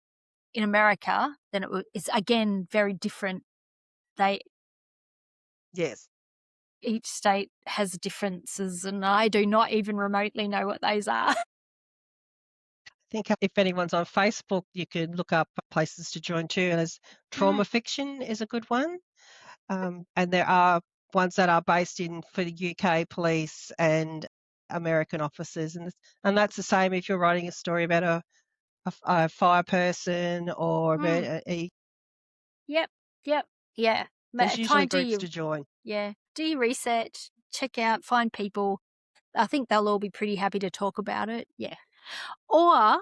in America, then it's again very different. Each state has differences, and I do not even remotely know what those are. I think if anyone's on Facebook, you could look up places to join too. And trauma fiction is a good one. And there are ones that are based for the UK police and American officers. And that's the same if you're writing a story about a fire person or Yep. Yeah. There's usually groups to join. Yeah. Do your research, check out, find people. I think they'll all be pretty happy to talk about it. Yeah. Or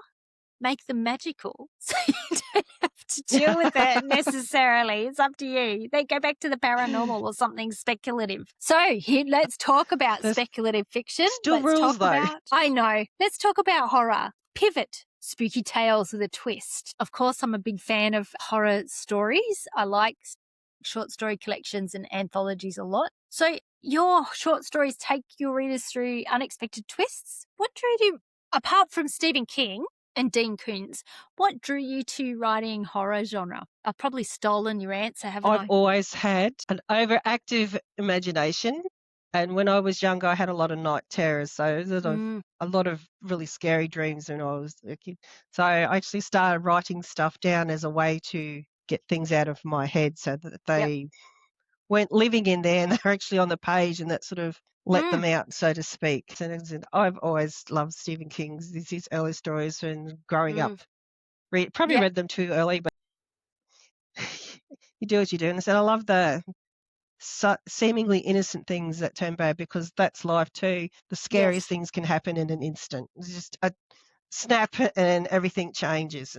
make them magical so you don't have to deal with it necessarily. It's up to you. They go back to the paranormal or something speculative. So let's talk about speculative fiction. Still rules though. I know. Let's talk about horror. Pivot. Spooky tales with a twist. Of course, I'm a big fan of horror stories. I like short story collections and anthologies a lot. So your short stories take your readers through unexpected twists. What drew you, apart from Stephen King and Dean Koontz, what drew you to writing horror genre? I've probably stolen your answer, haven't I? I've always had an overactive imagination. And when I was younger, I had a lot of night terrors, so a lot of really scary dreams when I was a kid. So I actually started writing stuff down as a way to get things out of my head so that Yep. they weren't living in there and they're actually on the page, and that sort of let them Mm. out, so to speak. And I've always loved Stephen King's his early stories when growing up. Mm. Probably Yep. read them too early, but you do what you do. And I said I love the seemingly innocent things that turn bad, because that's life too. The scariest Yes. things can happen in an instant. It's just a snap and everything changes.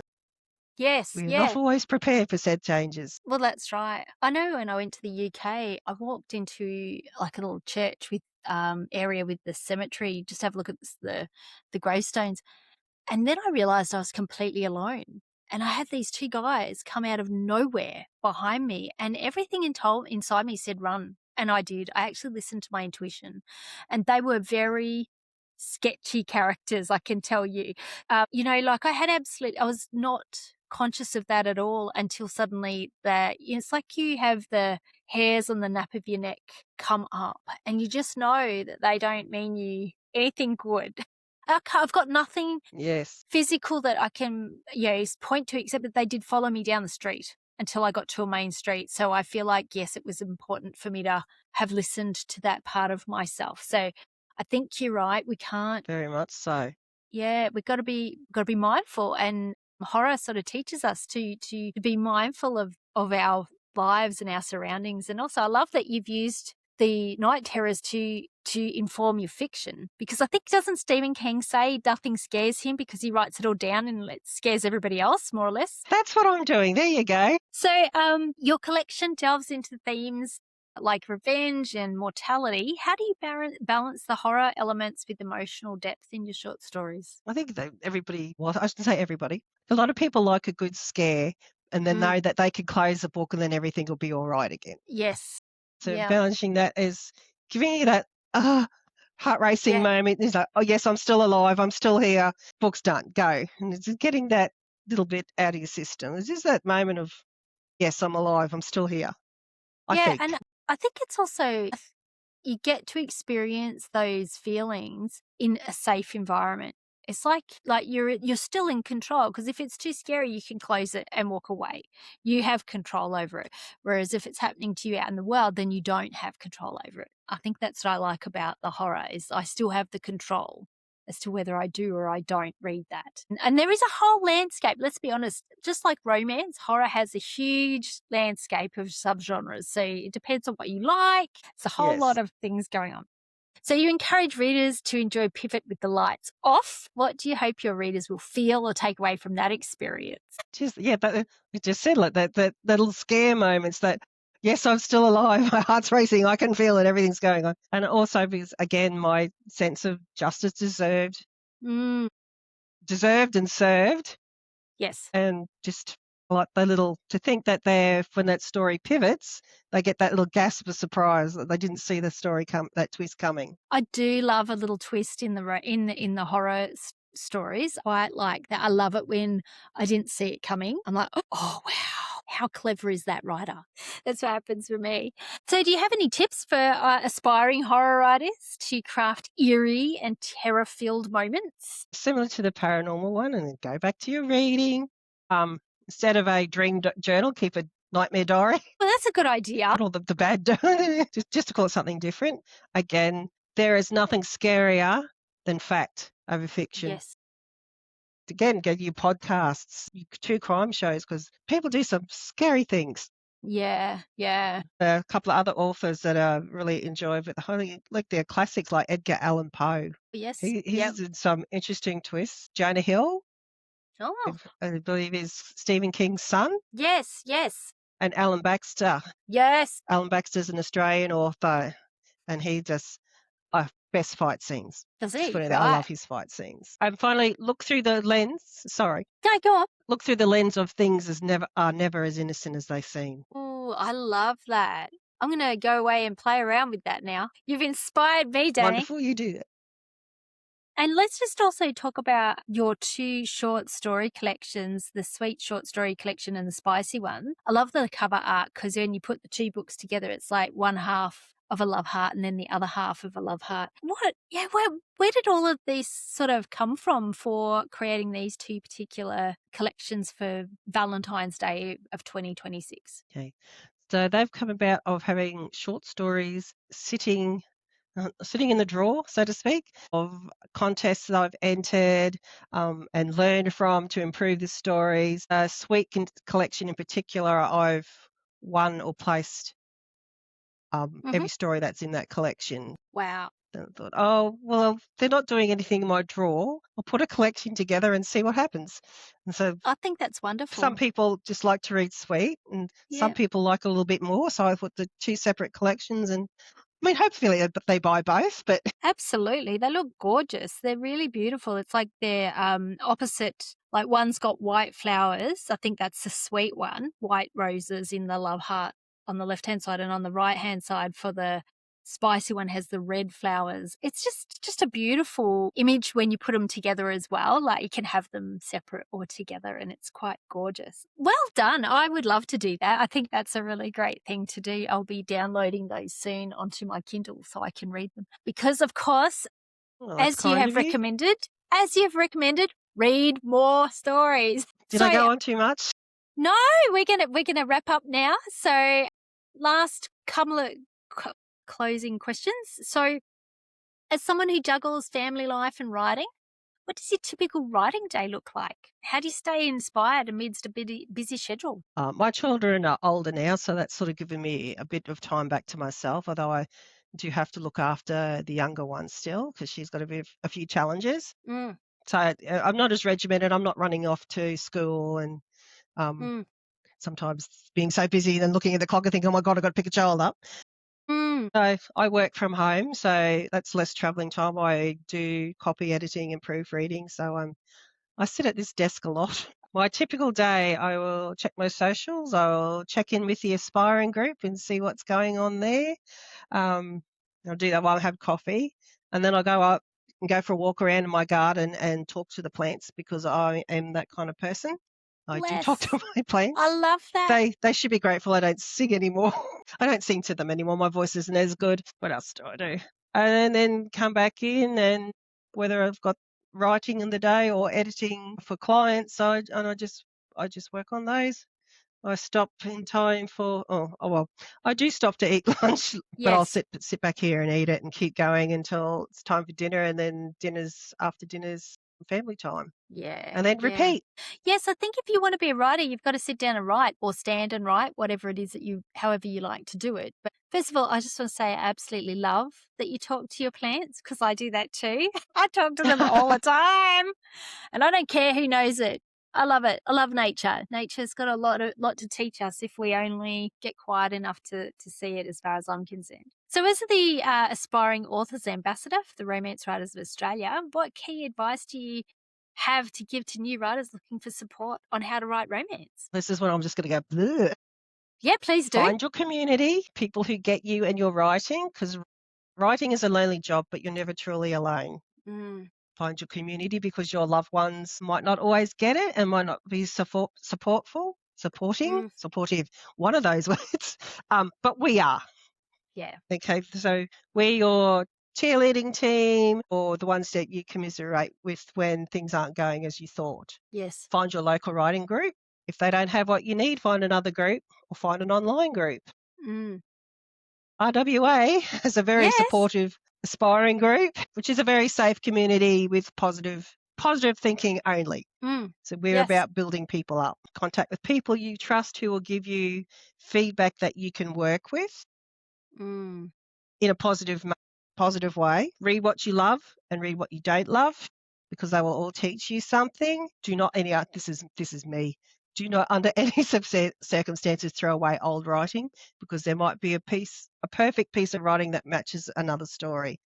Yes. We're not Yeah. always prepared for said changes. Well, that's right. I know when I went to the UK, I walked into like a little church with area with the cemetery, just have a look at the gravestones. And then I realized I was completely alone. And I had these two guys come out of nowhere behind me, and everything inside me said run. And I did. I actually listened to my intuition. And they were very sketchy characters, I can tell you. Like I was not conscious of that at all until suddenly it's like you have the hairs on the nape of your neck come up, and you just know that they don't mean you anything good. I've got nothing Yes. physical that I can, point to, except that they did follow me down the street until I got to a main street. So I feel like, yes, it was important for me to have listened to that part of myself. So I think you're right. We can't, Very much so. we've got to be mindful, and horror sort of teaches us to be mindful of our lives and our surroundings. And also I love that you've used the night terrors to inform your fiction, because I think, doesn't Stephen King say nothing scares him because he writes it all down and it scares everybody else, more or less? That's what I'm doing. There you go. So your collection delves into themes like revenge and mortality. How do you balance the horror elements with emotional depth in your short stories? I think that everybody, well, I shouldn't say everybody, a lot of people like a good scare and then know that they can close the book and then everything will be all right again. Yes. So Yeah. balancing that is giving you that heart racing moment. It's like, oh, yes, I'm still alive. I'm still here. Book's done. Go. And it's just getting that little bit out of your system. It's just that moment of, yes, I'm alive. I'm still here. I think. And I think it's also you get to experience those feelings in a safe environment. It's like you're still in control, because if it's too scary, you can close it and walk away. You have control over it. Whereas if it's happening to you out in the world, then you don't have control over it. I think that's what I like about the horror, is I still have the control as to whether I do or I don't read that. And there is a whole landscape, let's be honest. Just like romance, horror has a huge landscape of subgenres. So it depends on what you like. It's a whole lot of things going on. So you encourage readers to enjoy Pivot with the lights off. What do you hope your readers will feel or take away from that experience? But you just said like that little scare moments that, yes, I'm still alive. My heart's racing. I can feel it. Everything's going on. And also because, again, my sense of justice deserved and served. Yes. And just like to think that when that story pivots, they get that little gasp of surprise that they didn't see the story that twist coming. I do love a little twist in the horror stories. I like that. I love it when I didn't see it coming. I'm like, oh wow, how clever is that writer? That's what happens for me. So do you have any tips for aspiring horror writers to craft eerie and terror-filled moments? Similar to the paranormal one, and then go back to your reading. Instead of a dream journal, keep a nightmare diary. Well, that's a good idea. Or the bad just to call it something different. Again, there is nothing scarier than fact over fiction. Yes. Again, go to your podcasts, your true crime shows, because people do some scary things. Yeah. A couple of other authors that I really enjoy, but like their classics, like Edgar Allan Poe. Yes. He's did some interesting twists. Jonah Hill, Oh. I believe, is Stephen King's son. Yes. And Alan Baxter. Yes. Alan Baxter's an Australian author, and he just best fight scenes. Does he? Right. I love his fight scenes. And finally, look through the lens. Sorry. No, go on. Look through the lens of things are never as innocent as they seem. Oh, I love that. I'm going to go away and play around with that now. You've inspired me, Danni. Wonderful, you do that. And let's just also talk about your two short story collections, the Sweet Short Story Collection and the Spicy one. I love the cover art, because when you put the two books together, it's like one half of a love heart and then the other half of a love heart. Where did all of these sort of come from for creating these two particular collections for Valentine's Day of 2026? Okay. So they've come about of having short stories sitting in the drawer, so to speak, of contests that I've entered and learned from to improve the stories. A sweet collection in particular, I've won or placed every story that's in that collection. Wow. And I thought, oh, well, they're not doing anything in my drawer. I'll put a collection together and see what happens. And so I think that's wonderful. some people just like to read sweet and some people like a little bit more. So I put the two separate collections and I mean, hopefully they buy both, but Absolutely. They look gorgeous. They're really beautiful. It's like they're opposite, like one's got white flowers. I think that's the sweet one, white roses in the love heart on the left-hand side, and on the right-hand side for the spicy one has the red flowers. It's just a beautiful image when you put them together as well. Like you can have them separate or together and it's quite gorgeous. Well done. I would love to do that. I think that's a really great thing to do. I'll be downloading those soon onto my Kindle so I can read them. Because of course, as you have recommended, read more stories. Did I go on too much? No, we're gonna wrap up now. So last couple of closing questions. So as someone who juggles family life and writing, what does your typical writing day look like? How do you stay inspired amidst a busy schedule? My children are older now, so that's sort of given me a bit of time back to myself, although I do have to look after the younger one still because she's got a few challenges. So I'm not as regimented. I'm not running off to school and sometimes being so busy and looking at the clock and thinking, oh my God, I've got to pick a child up. So I work from home, so that's less travelling time. I do copy editing and proofreading, so I sit at this desk a lot. My typical day, I will check my socials. I'll check in with the aspiring group and see what's going on there. I'll do that while I have coffee, and then I'll go up and go for a walk around in my garden and talk to the plants because I am that kind of person. I do talk to my plants. I love that. They should be grateful I don't sing anymore. I don't sing to them anymore. My voice isn't as good. What else do I do? And then come back in, and whether I've got writing in the day or editing for clients, I just work on those. I stop in time for I do stop to eat lunch, but I'll sit back here and eat it and keep going until it's time for dinner, and then after dinner's family time. Yeah. And then repeat. Yes, I think if you want to be a writer, you've got to sit down and write or stand and write, whatever it is that however you like to do it. But first of all, I just want to say I absolutely love that you talk to your plants because I do that too. I talk to them all the time and I don't care who knows it. I love it. I love nature. Nature's got a lot to teach us if we only get quiet enough to see it, as far as I'm concerned. So as the aspiring authors ambassador for the Romance Writers of Australia, what key advice do you have to give to new writers looking for support on how to write romance? This is when I'm just going to go, bleh. Yeah, please do. Find your community, people who get you and your writing, because writing is a lonely job, but you're never truly alone. Find your community because your loved ones might not always get it and might not be supportive, one of those words, but we are. Yeah. Okay, so we're your cheerleading team or the ones that you commiserate with when things aren't going as you thought. Yes. Find your local writing group. If they don't have what you need, find another group or find an online group. RWA has a very supportive aspiring group, which is a very safe community with positive thinking only. So we're about building people up. Contact with people you trust who will give you feedback that you can work with in a positive way. Read what you love and read what you don't love because they will all teach you something. Do not this is me. Do not under any circumstances throw away old writing because there might be a perfect piece of writing that matches another story.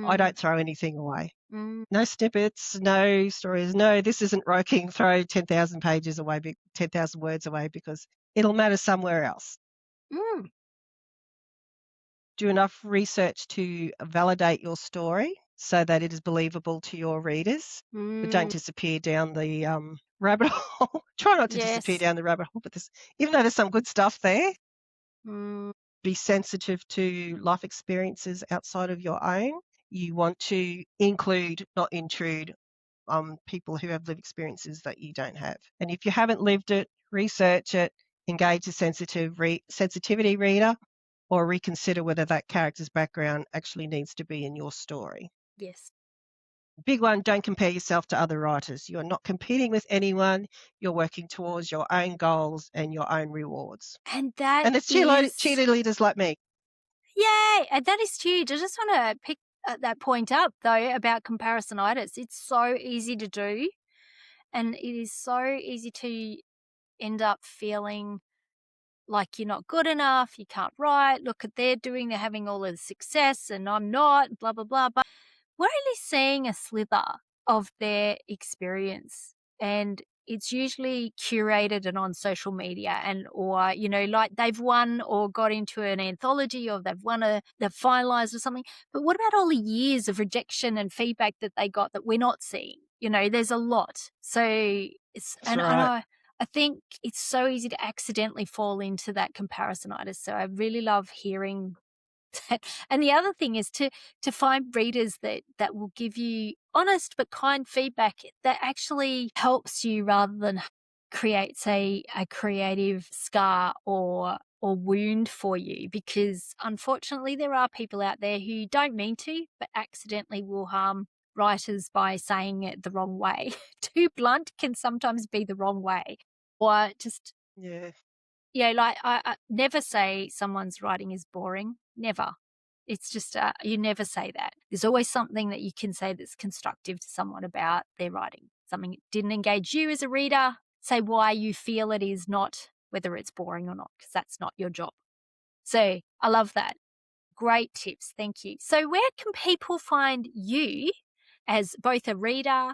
I don't throw anything away. No snippets, no stories. No, this isn't Roking. Throw 10,000 pages away, 10,000 words away because it'll matter somewhere else. Do enough research to validate your story so that it is believable to your readers. But don't disappear down the rabbit hole. Try not to disappear down the rabbit hole, but even though there's some good stuff there, be sensitive to life experiences outside of your own. You want to include, not intrude, people who have lived experiences that you don't have. And if you haven't lived it, research it, engage a sensitivity reader, or reconsider whether that character's background actually needs to be in your story. Yes. Big one, don't compare yourself to other writers. You're not competing with anyone. You're working towards your own goals and your own rewards. And that And it's is, cheerleaders like me. yay, and that is huge. I just want to pick that point up, though, about comparisonitis. It's so easy to do, and it is so easy to end up feeling like you're not good enough, you can't write, look at they're doing, they're having all this success and I'm not, blah, blah, blah. But we're only seeing a slither of their experience, and it's usually curated and on social media, and or like they've won or got into an anthology, or they've finalized or something. But what about all the years of rejection and feedback that they got that we're not seeing? There's a lot. So it's That's and right. I think it's so easy to accidentally fall into that comparisonitis. So I really love hearing that. And the other thing is to find readers that will give you honest but kind feedback that actually helps you, rather than creates a creative scar or wound for you. Because unfortunately there are people out there who don't mean to, but accidentally will harm writers by saying it the wrong way. Too blunt can sometimes be the wrong way. Or just, Yeah. like I never say someone's writing is boring. Never. It's just you never say that. There's always something that you can say that's constructive to someone about their writing. Something that didn't engage you as a reader. Say why you feel it is not, whether it's boring or not, because that's not your job. So I love that. Great tips. Thank you. So where can people find you as both a reader,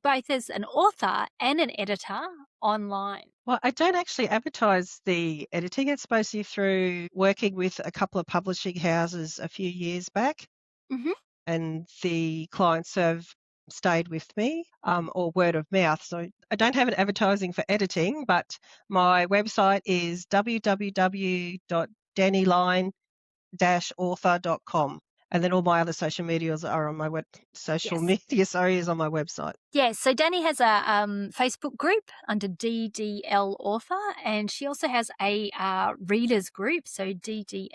both as an author and an editor online? Well, I don't actually advertise the editing. It's mostly through working with a couple of publishing houses a few years back, Mm-hmm. and the clients have stayed with me, or word of mouth. So I don't have an advertising for editing, but my website is www.danniline-author.com. And then all my other social medias are on my Yes. is on my website. Yes, so Danni has a Facebook group under DDL Author, and she also has a readers group, so DD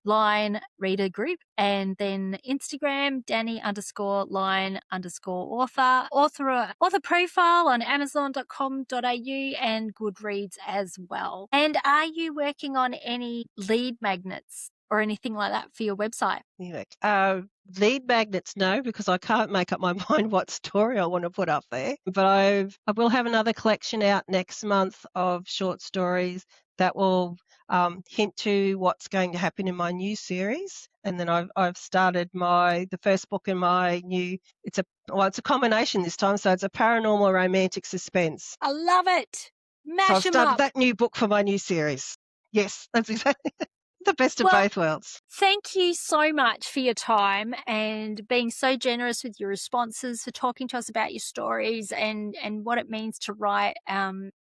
Line Reader Group, and then Instagram, Danni_line_author, author profile on Amazon.com.au and Goodreads as well. And are you working on any lead magnets or anything like that for your website? Anyway, lead magnets, no, because I can't make up my mind what story I want to put up there. But I will have another collection out next month of short stories that will hint to what's going to happen in my new series. And then I've started the first book in my new. It's a combination this time, so it's a paranormal romantic suspense. I love it. So Mash I've them started up. that new book for my new series. Yes, that's exactly the best of Well, both worlds. thank you so much for your time and being so generous with your responses, for talking to us about your stories and what it means to write.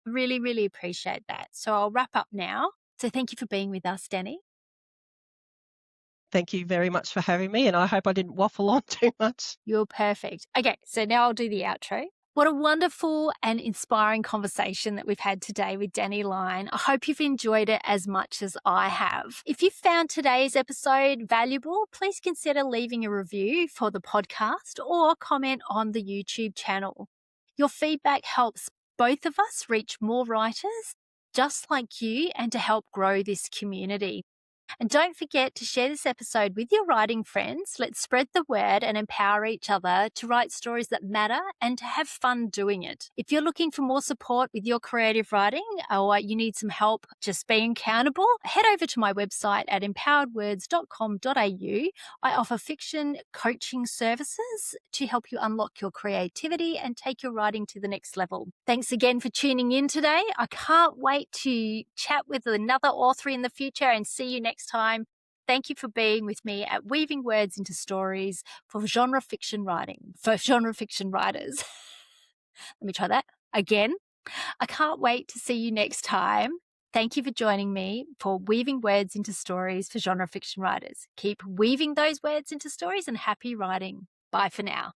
Really, really appreciate that. So I'll wrap up now. So thank you for being with us, Danni. Thank you very much for having me, and I hope I didn't waffle on too much. You're perfect. Okay, so now I'll do the outro. What a wonderful and inspiring conversation that we've had today with Danni Line. I hope you've enjoyed it as much as I have. If you found today's episode valuable, please consider leaving a review for the podcast or comment on the YouTube channel. Your feedback helps both of us reach more writers just like you and to help grow this community. And don't forget to share this episode with your writing friends. Let's spread the word and empower each other to write stories that matter and to have fun doing it. If you're looking for more support with your creative writing or you need some help just being accountable, head over to my website at empoweredwords.com.au. I offer fiction coaching services to help you unlock your creativity and take your writing to the next level. Thanks again for tuning in today. I can't wait to chat with another author in the future and see you next time. Thank you for being with me at Weaving Words into Stories for genre fiction writing, for genre fiction writers. Let me try that again. I can't wait to see you next time. Thank you for joining me for weaving words into stories for genre fiction writers. Keep weaving those words into stories and happy writing. Bye for now.